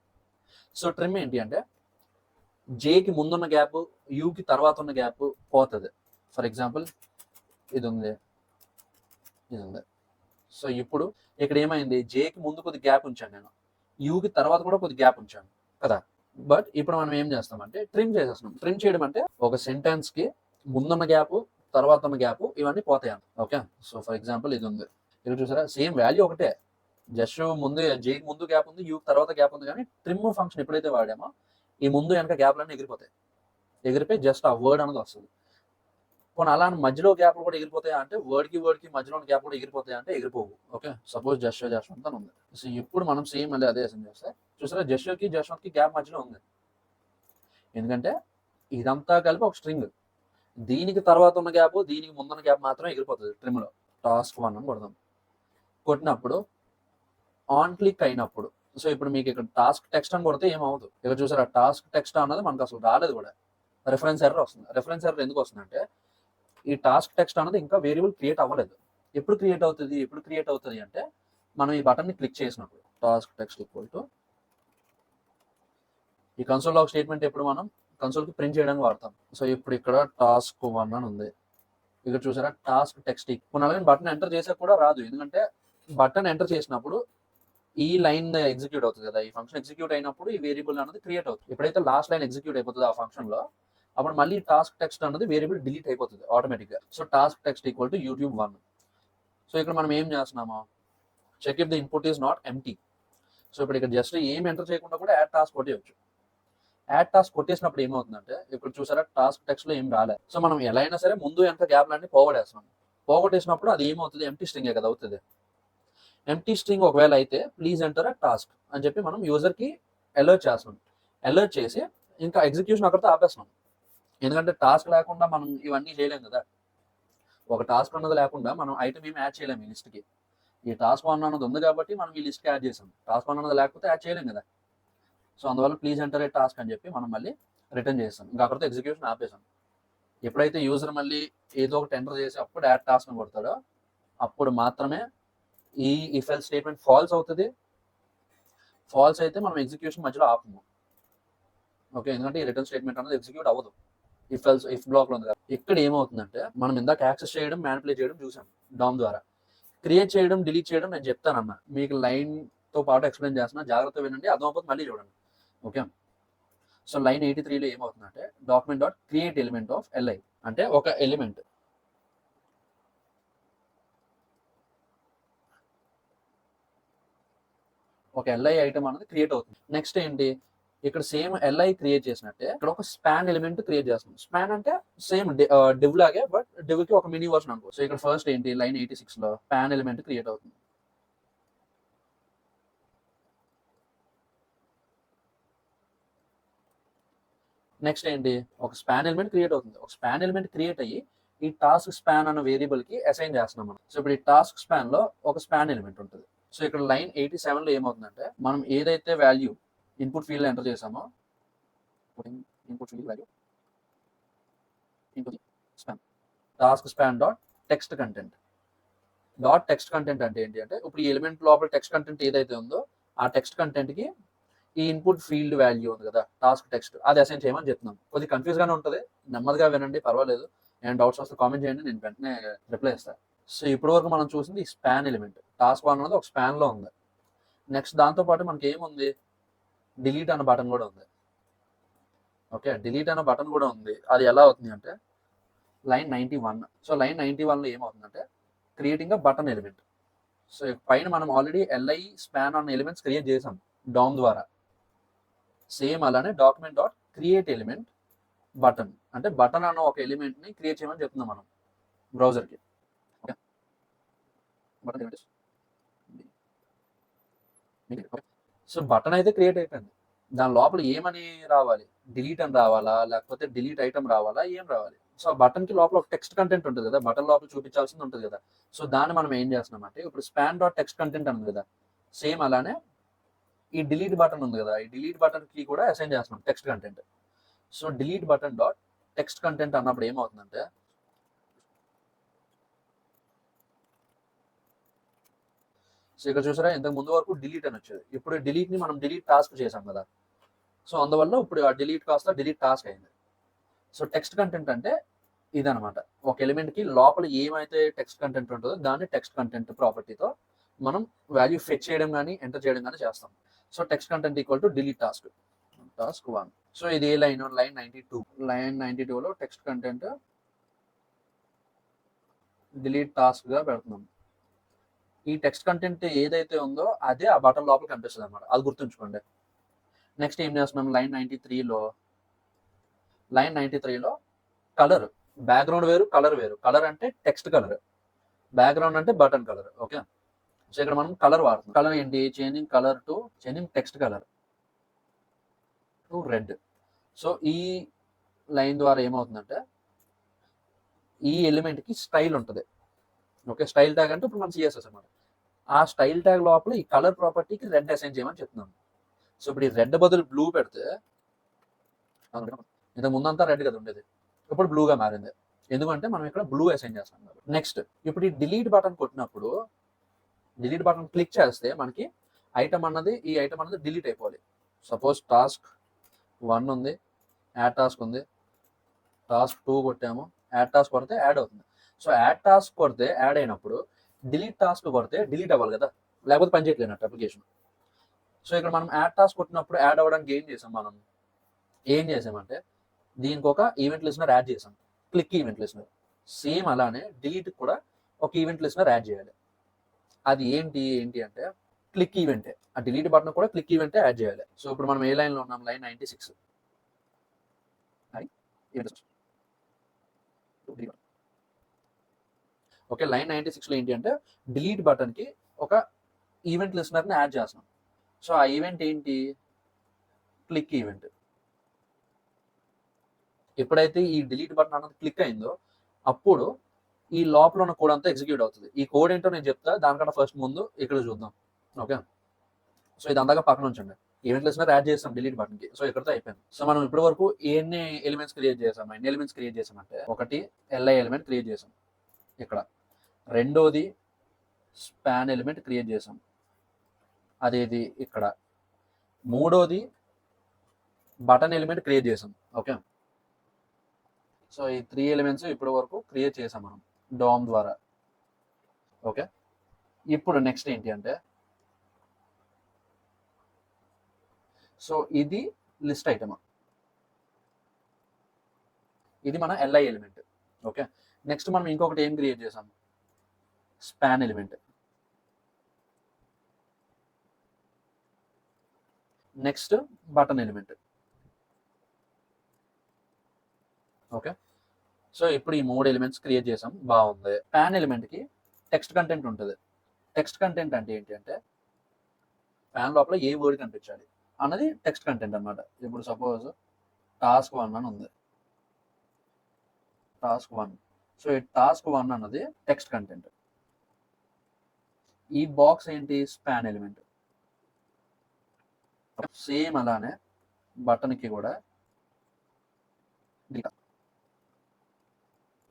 సో ట్రిమ్ ఏంటి అంటే జేకి ముందున్న గ్యాప్, యూకి తర్వాత ఉన్న గ్యాప్ పోతుంది. ఫర్ ఎగ్జాంపుల్ ఇది ఉంది. సో ఇప్పుడు ఇక్కడ ఏమైంది? జేకి ముందు కొద్ది గ్యాప్ ఉంచాను నేను, యూకి తర్వాత కూడా కొద్ది గ్యాప్ ఉంచాను కదా. బట్ ఇప్పుడు మనం ఏం చేస్తామంటే ట్రిమ్ చేసేస్తున్నాం. ట్రిమ్ చేయడం అంటే ఒక సెంటెన్స్ కి ముందున్న గ్యాప్, తర్వాత ఉన్న గ్యాప్ ఇవన్నీ పోతాయి. ఓకే, సో ఫర్ ఎగ్జాంపుల్ ఇది ఉంది. ఇక్కడ చూసారా, సేమ్ వాల్యూ ఒకటే, జస్ట్ ముందు జేకి ముందు గ్యాప్ ఉంది, యూకి తర్వాత గ్యాప్ ఉంది. కానీ ట్రిమ్ ఫంక్షన్ ఎప్పుడైతే వాడామో ఈ ముందు వెనక గ్యాప్లన్నీ ఎగిరిపోతాయి. ఎగిరిపోయి జస్ట్ ఆ వర్డ్ అనేది వస్తుంది. కొన్ని అలా మధ్యలో గ్యాప్లు కూడా ఎగిరిపోతాయి అంటే వర్డ్కి మధ్యలో గ్యాప్ కూడా ఎగిరిపోతాయి అంటే ఎగిరిపోవు. ఓకే, సపోజ్ జస్వంత్ అని ఉంది. సో ఇప్పుడు మనం సేమ్ మళ్ళీ అదే అసైన్ చేస్తే చూసారా, జస్వంత్కి గ్యాప్ మధ్యలో ఉంది. ఎందుకంటే ఇదంతా కలిపి ఒక స్ట్రింగ్. దీనికి తర్వాత ఉన్న గ్యాప్, దీనికి ముందున్న గ్యాప్ మాత్రం ఎగిరిపోతుంది ట్రిమ్లో. టాస్క్ 1 అని కొడదాం. కొట్టినప్పుడు ఆన్ క్లిక్ అయినప్పుడు, సో ఇప్పుడు మీకు ఇక్కడ టాస్క్ టెక్స్ట్ అని కొడితే ఏమవుతుంది? ఇక్కడ చూసారా, టాస్క్ టెక్స్ట్ అన్నది మనకు అసలు రాలేదు కూడా. రెఫరెన్స్ ఎర్రర్ వస్తుంది. రెఫరెన్స్ ఎర్రర్ ఎందుకు వస్తుందంటే ఈ టాస్క్ టెక్స్ట్ అనేది ఇంకా వేరియబుల్ క్రియేట్ అవ్వలేదు. ఎప్పుడు క్రియేట్ అవుతుంది అంటే మనం ఈ బటన్ ని క్లిక్ చేసినప్పుడు. టాస్క్ టెక్స్ట్ ఈక్వల్ టు ఈ కన్సోల్ లాగ్ స్టేట్మెంట్ ఎప్పుడు మనం కన్సోల్ కి ప్రింట్ చేయడానికి వాడతాం. సో ఇప్పుడు ఇక్కడ టాస్క్ 1 అని ఉంది. ఇక్కడ చూసారా, టాస్క్ టెక్స్ట్ ఇప్పుడు బటన్ ఎంటర్ చేసా కూడా రాదు. ఎందుకంటే బటన్ ఎంటర్ చేసినప్పుడు ఈ లైన్ ఎగ్జిక్యూట్ అవుతుంది కదా. ఈ ఫంక్షన్ ఎగ్జిక్యూట్ అయినప్పుడు ఈ వేరియబుల్ అనేది క్రియేట్ అవుతుంది. ఎప్పుడైతే లాస్ట్ లైన్ ఎగ్జిక్యూట్ అయిపోతుంది ఆ ఫంక్షన్ లో, అప్పుడు మళ్ళీ టాస్క్ టెక్స్ట్ అనేది వేరియబుల్ డిలీట్ అయిపోతుంది ఆటోమేటిక్ గా. So task text equal to YouTube 1. So ఇక్కడ మనం ఏం చేస్తున్నాము? Check if the input is not empty. So ఇప్పుడు ఇక్కడ జస్ట్ ఏం ఎంటర్ చేయకుండా కూడా యాడ్ టాస్క్ కొట్టేయచ్చు. యాడ్ టాస్క్ కొట్టేసినప్పుడు ఏమవుతుందంటే ఇప్పుడు చూసారా, టాస్క్ టెక్స్ట్ లో ఏం రాలేదు. సో మనం ఎలా అయినా సరే ముందు ఎంత గ్యాప్లన్నీ పోగొట్టేస్తున్నాం. పోగొట్టేసినప్పుడు అది ఏమవుతుంది? ఎంప్టీ స్ట్రింగే కదా అవుతుంది. ఎంప్టీ స్ట్రింగ్ ఒకవేళ అయితే ప్లీజ్ ఎంటర్ అ టాస్క్ అని చెప్పి మనం యూజర్ కి అలర్ట్ చేస్తున్నాం. అలర్ట్ చేసి ఇంకా ఎగ్జిక్యూషన్ అక్కడితో ఆపేస్తున్నాం. ఎందుకంటే టాస్క్ లేకుండా మనం ఇవన్నీ చేయలేం కదా. ఒక టాస్క్ అన్నది లేకుండా మనం ఐటమ్ ఏమి యాడ్ చేయలేము ఈ లిస్ట్కి. ఈ టాస్క్ 1 అన్నది ఉంది కాబట్టి మనం ఈ లిస్ట్కి యాడ్ చేసాం. టాస్క్ 1 అన్నది లేకపోతే యాడ్ చేయలేం కదా. సో అందువల్ల ప్లీజ్ ఎంటర్ ఏ టాస్క్ అని చెప్పి మనం మళ్ళీ రిటర్న్ చేస్తాం. ఇంకా అక్కడితో ఎగ్జిక్యూషన్ ఆపేసాం. ఎప్పుడైతే యూజర్ మళ్ళీ ఏదో ఒకటి ఎంటర్ చేసి అప్పుడు యాడ్ టాస్క్ అని కొడతాడో అప్పుడు మాత్రమే ఈ ఇఫ్ ఎల్స్ స్టేట్మెంట్ ఫాల్స్ అవుతుంది. ఫాల్స్ అయితే మనం ఎగ్జిక్యూషన్ మధ్యలో ఆపము. ఓకే, ఎందుకంటే ఈ రిటర్న్ స్టేట్మెంట్ అనేది ఎగ్జిక్యూట్ అవ్వదు ఇఫ్ బ్లాక్ లో ఉంది కదా. ఇక్కడ ఏమవుతుందంటే మనం ఇందాక యాక్సెస్ చేయడం, మ్యానిపులేట్ చేయడం చూసాం డామ్ ద్వారా. క్రియేట్ చేయడం, డిలీట్ చేయడం నేను చెప్తానన్నా. మీకు లైన్ తో పాటు ఎక్స్ప్లెయిన్ చేస్తున్నా, జాగ్రత్త వినండి. అర్థమైపోతే మళ్ళీ చూడండి. ఓకే, సో లైన్ 83లో ఏమవుతుందంటే document dot create element of LI అంటే ఒక ఎలిమెంట్, ఒక ఎల్ఐ ఐటమ్ అనేది క్రియేట్ అవుతుంది. నెక్స్ట్ ఏంటి, ఇక్కడ సేమ్ ఎల్ఐ క్రియేట్ చేసినట్టే ఇక్కడ ఒక స్పాన్ ఎలిమెంట్ క్రియేట్ చేస్తాం. స్పాన్ అంటే సేమ్ డివ్ లాగే, బట్ డివ్ కి ఒక మినీ వర్షన్ అనుకో. సో ఇక్కడ ఫస్ట్ ఏంటి, లైన్ 86లో స్పాన్ ఎలిమెంట్ క్రియేట్ అవుతుంది. నెక్స్ట్ ఏంటి, ఒక స్పాన్ ఎలిమెంట్ క్రియేట్ అవుతుంది. ఒక స్పాన్ ఎలిమెంట్ క్రియేట్ అయ్యి ఈ టాస్క్ స్పాన్ అన్న వేరియబుల్ కి అసైన్ చేస్తున్నాం మనం. సో ఇప్పుడు ఈ టాస్క్ స్పాన్ లో ఒక స్పాన్ ఎలిమెంట్ ఉంటుంది. సో ఇక్కడ లైన్ 87లో ఏమవుతుందంటే మనం ఏదైతే వాల్యూ ఇన్పుట్ ఫీల్డ్ లో ఎంటర్ చేసామో, input field value into span task span dot text content. Dot text content అంటే ఏంటి అంటే ఇప్పుడు ఈ ఎలిమెంట్ లోపల టెక్స్ట్ కంటెంట్ ఏదైతే ఉందో ఆ టెక్స్ట్ కంటెంట్ కి ఈ ఇన్పుట్ ఫీల్డ్ వాల్యూ ఉంది కదా, టాస్క్ టెక్స్ట్, అది అసైన్ చేయమని చెప్తున్నాం. కొద్దిగా కన్ఫ్యూజ్ గానే ఉంటుంది, నెమ్మదిగా వినండి, పర్వాలేదు. నేను డౌట్స్ వస్తే కామెంట్ చేయండి, నేను వెంటనే రిప్లై ఇస్తాను. సో ఇప్పటి వరకు మనం చూసింది ఈ స్పాన్ ఎలిమెంట్. టాస్క్ 1 అనేది ఒక స్పాన్ లో ఉంది. నెక్స్ట్ దాంతో పాటు మనకి ఏముంది, డిలీట్ అన్న బటన్ కూడా ఉంది. ఓకే, డిలీట్ అనే బటన్ కూడా ఉంది. అది ఎలా అవుతుంది అంటే లైన్ 91. సో లైన్ 91లో ఏమవుతుందంటే creating a button element. So పైన మనం already LI span on elements create చేసాం డౌన్ ద్వారా. సేమ్ అలానే document dot create element button అంటే బటన్ అన్న ఒక ఎలిమెంట్ ని క్రియేట్ చేయమని చెప్తున్నాం మనం బ్రౌజర్ కి. Okay, button element. So button అయితే క్రియేట్ అయిపోయింది. దాని లోపల ఏమని రావాలి, డిలీట్ అని రావాలా లేకపోతే డిలీట్ ఐటమ్ రావాలా, ఏం రావాలి? సో బటన్ కి లోపల ఒక టెక్స్ట్ కంటెంట్ ఉంటుంది కదా, బటన్ లోపల చూపించాల్సింది ఉంటుంది కదా. సో దాన్ని మనం ఏం చేస్తున్నామంటే ఇప్పుడు స్పాన్ డాట్ టెక్స్ట్ కంటెంట్ ఉంది కదా, సేమ్ అలానే ఈ డిలీట్ బటన్ ఉంది కదా, ఈ డిలీట్ బటన్ కి కూడా అసైన్ చేస్తున్నాం text content. So delete button dot text content అన్నప్పుడు ఏమవుతుందంటే సో ఇక్కడ చూసారా, ఇంతకు ముందు వరకు డిలీట్ అని వచ్చేది, ఇప్పుడు డిలీట్ ని మనం డిలీట్ టాస్క్ చేసాం కదా. సో అందువల్ల ఇప్పుడు ఆ డిలీట్ కాస్త డిలీట్ టాస్క్ అయింది. సో టెక్స్ట్ కంటెంట్ అంటే ఇదనమాట, ఒక ఎలిమెంట్ కి లోపల ఏమైతే టెక్స్ట్ కంటెంట్ ఉంటుందో దాన్ని టెక్స్ట్ కంటెంట్ ప్రాపర్టీతో మనం వాల్యూ ఫెచ్ చేయడం కానీ ఎంటర్ చేయడం కానీ చేస్తాం. So text content equal to delete task, task 1. So ఇది ఏ లైన్, లైన్ 92. లైన్ 92లో టెక్స్ట్ కంటెంట్ డిలీట్ టాస్క్ గా పెడుతున్నాం. ఈ టెక్స్ట్ కంటెంట్ ఏదైతే ఉందో అదే ఆ బటన్ లోపల కనిపిస్తుంది అనమాట, అది గుర్తుంచుకోండి. నెక్స్ట్ ఏం చేస్తున్నాం, లైన్ 93లో కలర్, బ్యాక్గ్రౌండ్ వేరు కలర్ వేరు. కలర్ అంటే టెక్స్ట్ కలర్, బ్యాక్గ్రౌండ్ అంటే బటన్ కలర్. ఓకే, సో ఇక్కడ మనం కలర్ వాడుతున్నాం. కలర్ ఏంటి, changing colour to changing text colour to red. So ఈ లైన్ ద్వారా ఏమవుతుందంటే ఈ ఎలిమెంట్ కి స్టైల్ ఉంటుంది. ఓకే, స్టైల్ ట్యాగ్ అంటే ఇప్పుడు మన సిఎస్ఎస్ అనమాట. ఆ స్టైల్ ట్యాగ్ లోపల ఈ కలర్ ప్రాపర్టీకి రెడ్ అసైన్ చేయమని చెప్తున్నాం. సో ఇప్పుడు ఈ రెడ్ బదులు బ్లూ పెడితే, ఇంత ముందంతా రెడ్ కదా ఉండేది, ఇప్పుడు బ్లూగా మారింది, ఎందుకంటే మనం ఇక్కడ బ్లూ అసైన్ చేస్తాం. నెక్స్ట్ ఇప్పుడు ఈ డిలీట్ బటన్ కొట్టినప్పుడు, డిలీట్ బటన్ క్లిక్ చేస్తే మనకి ఐటమ్ అన్నది, ఈ ఐటమ్ అన్నది డిలీట్ అయిపోవాలి. సపోజ్ టాస్క్ 1 ఉంది, యాడ్ టాస్క్ ఉంది, టాస్క్ 2 కొట్టాము, యాడ్ టాస్క్ కొడితే యాడ్ అవుతుంది. సో యాడ్ టాస్క్ కొడితే యాడ్ అయినప్పుడు డిలీట్ టాస్క్ కొడితే డిలీట్ అవ్వాలి కదా, లేకపోతే పని చేయట్లేనట్టు అప్లికేషన్. సో ఇక్కడ మనం యాడ్ టాస్క్ కొట్టినప్పుడు యాడ్ అవ్వడానికి ఏం చేసామంటే దీనికి ఒక ఈవెంట్ లిస్నర్ యాడ్ చేసాం, క్లిక్ ఈవెంట్ లిస్నర్. సేమ్ అలానే డిలీట్ కూడా ఒక ఈవెంట్ లిస్నర్ యాడ్ చేయాలి. అది ఏంటి అంటే క్లిక్ ఈవెంటే, ఆ డిలీట్ బటన్ కూడా క్లిక్ ఈవెంటే యాడ్ చేయాలి. సో ఇప్పుడు మనం ఏ లైన్లో ఉన్నాం, లైన్ 96. ఓకే, లైన్ 96లో ఏంటి అంటే డిలీట్ బటన్ కి ఒక ఈవెంట్ లిస్నర్ని యాడ్ చేస్తున్నాం. సో ఆ ఈవెంట్ ఏంటి, క్లిక్ ఈవెంట్. ఎప్పుడైతే ఈ డిలీట్ బటన్ అన్నది క్లిక్ అయిందో అప్పుడు ఈ లోపల ఉన్న కోడ్ అంతా ఎగ్జిక్యూట్ అవుతుంది. ఈ కోడ్ ఏంటో నేను చెప్తా, దానికన్నా ఫస్ట్ ముందు ఇక్కడ చూద్దాం. ఓకే, సో ఇది అందాక పక్కన ఉంచండి. ఈవెంట్ లిస్నర్ యాడ్ చేస్తాం డిలీట్ బటన్ కి. సో ఇక్కడతో అయిపోయింది. సో మనం ఇప్పటి వరకు ఎన్ని ఎలిమెంట్స్ క్రియేట్ చేసామంటే ఒకటి ఎల్ఐ ఎలిమెంట్ క్రియేట్ చేసాం ఇక్కడ, రెండోది స్పాన్ ఎలిమెంట్ క్రియేట్ చేసాం, అదేది ఇక్కడ, మూడోది బటన్ ఎలిమెంట్ క్రియేట్ చేసాం. ఓకే, సో ఈ 3 ఎలిమెంట్స్ ఇప్పటి వరకు క్రియేట్ చేసాం మనం డోమ్ ద్వారా. ఓకే, ఇప్పుడు నెక్స్ట్ ఏంటి అంటే, సో ఇది లిస్ట్ ఐటమ్, ఇది మన ఎల్ఐ ఎలిమెంట్. ఓకే, నెక్స్ట్ మనం ఇంకొకటి ఏం క్రియేట్ చేసాం, span element. Next button element. Okay, so ఇప్పుడు ఈ 3 ఎలిమెంట్స్ క్రియేట్ చేసాం, బాగుంది. స్పాన్ ఎలిమెంట్ కి టెక్స్ట్ కంటెంట్ ఉంటుంది. టెక్స్ట్ కంటెంట్ అంటే ఏంటి అంటే స్పాన్ లోపల ఏ వర్డ్ కనిపించాలి అన్నది టెక్స్ట్ కంటెంట్ అనమాట. ఇప్పుడు సపోజ్ టాస్క్ 1 అని ఉంది, టాస్క్ 1. సో ఈ టాస్క్ 1 అన్నది టెక్స్ట్ కంటెంట్. ఈ బాక్స్ ఏంటి, స్పాన్ ఎలిమెంట్. సేమ్ అలానే బటన్ కి కూడా.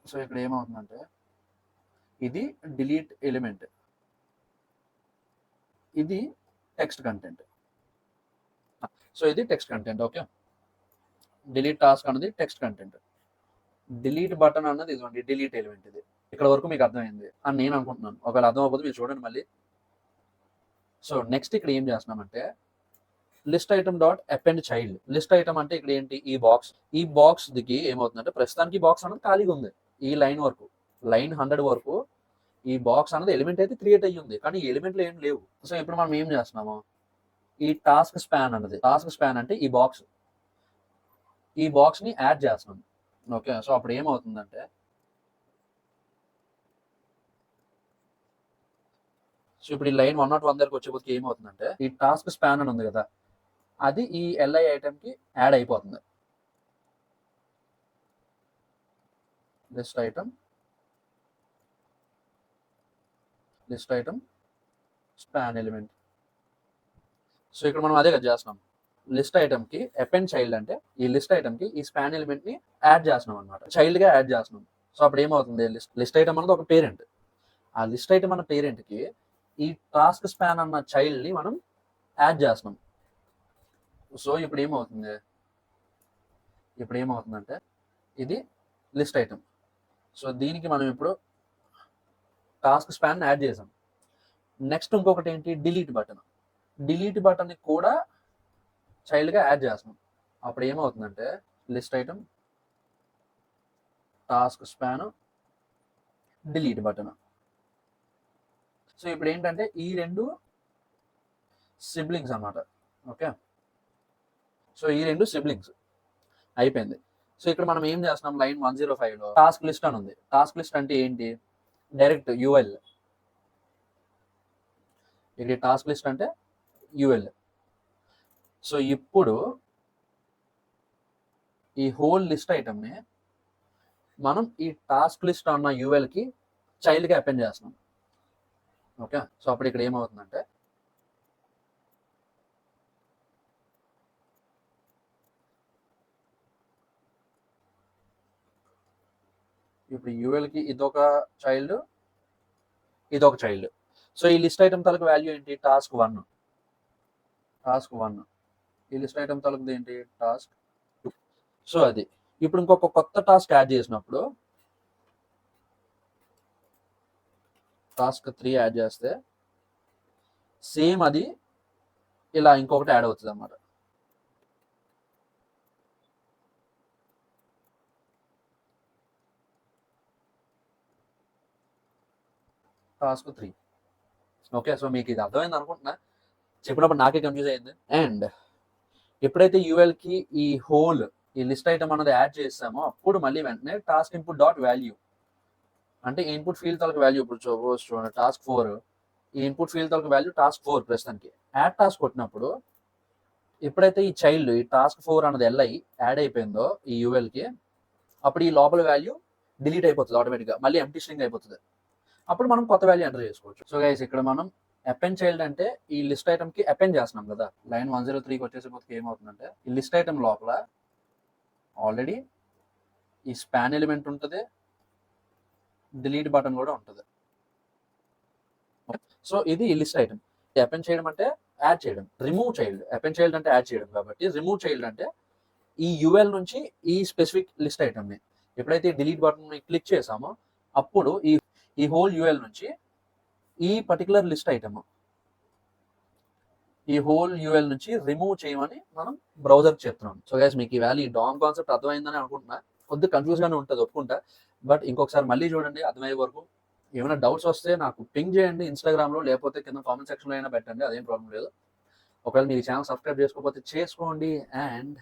సో ఇక్కడ ఏమవుతుందంటే ఇది డిలీట్ ఎలిమెంట్, ఇది టెక్స్ట్ కంటెంట్. సో ఇది text content. Okay, delete task అన్నది టెక్స్ట్ కంటెంట్, డిలీట్ బటన్ అన్నది ఇదిగోండి డిలీట్ ఎలిమెంట్. ఇది ఇక్కడ వరకు మీకు అర్థమైంది అని నేను అనుకుంటున్నాను. ఒకవేళ అర్థం అవ్వకపోతే మీరు చూడండి మళ్ళీ. సో నెక్స్ట్ ఇక్కడ ఏం చేస్తున్నామంటే list item dot append child. List item అంటే ఇక్కడ ఏంటి, ఈ బాక్స్ దిగి ఏమవుతుందంటే ప్రస్తుతానికి బాక్స్ అనేది ఖాళీగా ఉంది. ఈ లైన్ 100 వరకు ఈ బాక్స్ అనేది ఎలిమెంట్ అయితే క్రియేట్ అయ్యి ఉంది, కానీ ఈ ఎలిమెంట్లు ఏం లేవు. సో ఇప్పుడు మనం ఏం చేస్తున్నాము, ఈ టాస్క్ స్పాన్ అంటే ఈ బాక్స్ ని యాడ్ చేస్తున్నాం. ఓకే, సో అప్పుడు ఏమవుతుందంటే సో ఇప్పుడు ఈ లైన్ 101 దగ్గరకు వచ్చేప్పటికి ఏమవుతుందంటే ఈ టాస్క్ స్పాన్ అని ఉంది కదా, అది ఈ ఎల్ఐ ఐటమ్ కి యాడ్ అయిపోతుంది. List item span element. So ఇక్కడ మనం అదే కదా చేస్తున్నాం, లిస్ట్ ఐటమ్ కి అపెండ్ చైల్డ్ అంటే ఈ లిస్ట్ ఐటమ్ కి ఈ స్పాన్ ఎలిమెంట్ ని యాడ్ చేస్తున్నాం అనమాట, చైల్డ్ గా యాడ్ చేస్తున్నాం. సో అప్పుడు ఏమవుతుంది, లిస్ట్ ఐటమ్ అనేది ఒక పేరెంట్, ఆ లిస్ట్ ఐటమ్ అన్న పేరెంట్ కి ఈ టాస్క్ స్పాన్ అన్న చైల్డ్ ని మనం యాడ్ చేస్తున్నాం. సో ఇప్పుడు ఏమవుతుందంటే ఇది లిస్ట్ ఐటమ్. సో దీనికి మనం ఇప్పుడు టాస్క్ స్పాన్ యాడ్ చేసాం. నెక్స్ట్ ఇంకొకటి ఏంటి, డిలీట్ బటన్ కూడా చైల్డ్ గా యాడ్ చేస్తున్నాం. అప్పుడు ఏమవుతుందంటే list item task span delete button. So ఇప్పుడు ఏంటంటే ఈ రెండు సిబ్లింగ్స్ అన్నమాట. ఓకే, సో ఈ రెండు సిబ్లింగ్స్ అయిపోయింది. సో ఇక్కడ మనం ఏం చేస్తున్నాం, లైన్ 105 లో టాస్క్ లిస్ట్ అని ఉంది. టాస్క్ లిస్ట్ అంటే ఏంటి, డైరెక్ట్ యూఎల్. ఇది టాస్క్ లిస్ట్ అంటే యూఎల్. సో ఇప్పుడు ఈ హోల్ లిస్ట్ ఐటమ్ ని మనం ఈ టాస్క్ లిస్ట్ అన్న యూఎల్ కి చైల్డ్ గా అపెండ్ చేస్తున్నాం. ఓకే, సో అప్పుడు ఇక్కడ ఏమవుతుందంటే ఇప్పుడు యూఎల్ కి ఇదొక చైల్డ్. సో ఈ లిస్ట్ ఐటమ్ తాలూకు వాల్యూ ఏంటి, టాస్క్ 1. ఈ లిస్ట్ ఐటమ్ తాలూకు ఏంటి, టాస్క్ 2. సో అది ఇప్పుడు ఇంకొక కొత్త టాస్క్ యాడ్ చేసినప్పుడు టాస్క్ 3 యాడ్ చేస్తే సేమ్ అది ఇలా ఇంకొకటి యాడ్ అవుతుంది అన్నమాట. టాస్క్ 3. ఓకే, సో మీకు ఇది అర్థమైంది అనుకుంటున్నా, చెప్పినప్పుడు నాకే కన్ఫ్యూజ్ అయింది. అండ్ ఎప్పుడైతే యూఎల్ కి ఈ లిస్ట్ ఐటమ్ అనేది యాడ్ చేస్తామో అప్పుడు మళ్ళీ వెంటనే టాస్క్ ఇన్పుట్ డాట్ వాల్యూ అంటే ఇన్పుట్ ఫీల్డ్ తాలూకు వాల్యూ. ఇప్పుడు చూడండి టాస్క్ 4, ఈ ఇన్పుట్ ఫీల్డ్ తాలూకు వాల్యూ టాస్క్ 4 ప్రస్తుతానికి. యాడ్ టాస్క్ కొట్టినప్పుడు ఎప్పుడైతే ఈ చైల్డ్ ఈ టాస్క్ 4 అన్నది ఎల్ఐ యాడ్ అయిపోయిందో ఈ యూఎల్ కి, అప్పుడు ఈ లోపల వాల్యూ డిలీట్ అయిపోతుంది ఆటోమేటిక్గా, మళ్ళీ ఎంప్టీ స్ట్రింగ్ అయిపోతుంది. అప్పుడు మనం కొత్త వాల్యూ ఎంటర్ చేసుకోవచ్చు. సో గైస్ ఇక్కడ మనం అపెండ్ చైల్డ్ అంటే ఈ లిస్ట్ ఐటమ్ కి అపెండ్ చేస్తున్నాం కదా, లైన్ 103కి వచ్చేసరికి ఏమవుతుందంటే ఈ లిస్ట్ ఐటమ్ లోపల ఆల్రెడీ ఈ స్పాన్ ఎలిమెంట్ ఉంటుంది, డిలీట్ బటన్ కూడా ఉంటుంది. సో ఇది లిస్ట్ ఐటమ్. అపెండ్ చేయడం అంటే యాడ్ చేయడం, రిమూవ్ చైల్డ్. అపెండ్ చైల్డ్ అంటే యాడ్ చేయడం కాబట్టి రిమూవ్ చైల్డ్ అంటే ఈ యూఎల్ నుంచి ఈ స్పెసిఫిక్ లిస్ట్ ఐటమ్ ని ఎప్పుడైతే డిలీట్ బటన్ ని క్లిక్ చేసామో అప్పుడు ఈ హోల్ యూఎల్ నుంచి ఈ పర్టికులర్ లిస్ట్ ఐటమ్ నుంచి రిమూవ్ చేయమని మనం బ్రౌజర్ చెప్తున్నాం. సో గైస్ మీకు ఈ వాల్యూ డామ్ కాన్సెప్ట్ అర్థమైందని అనుకుంటున్నా, కొద్దిగా కన్ఫ్యూజ్ గానే ఉంటుంది ఒప్పుకుంటా, బట్ ఇంకొకసారి మళ్ళీ చూడండి అర్థమయ్యే వరకు. ఏమైనా డౌట్స్ వస్తే నాకు పింగ్ చేయండి ఇన్స్టాగ్రామ్ లో, లేకపోతే కింద కామెంట్ సెక్షన్ లో అయినా పెట్టండి, అదేం ప్రాబ్లం లేదు. ఒకవేళ మీరు ఛానల్ సబ్స్క్రైబ్ చేసుకోకపోతే చేసుకోండి. అండ్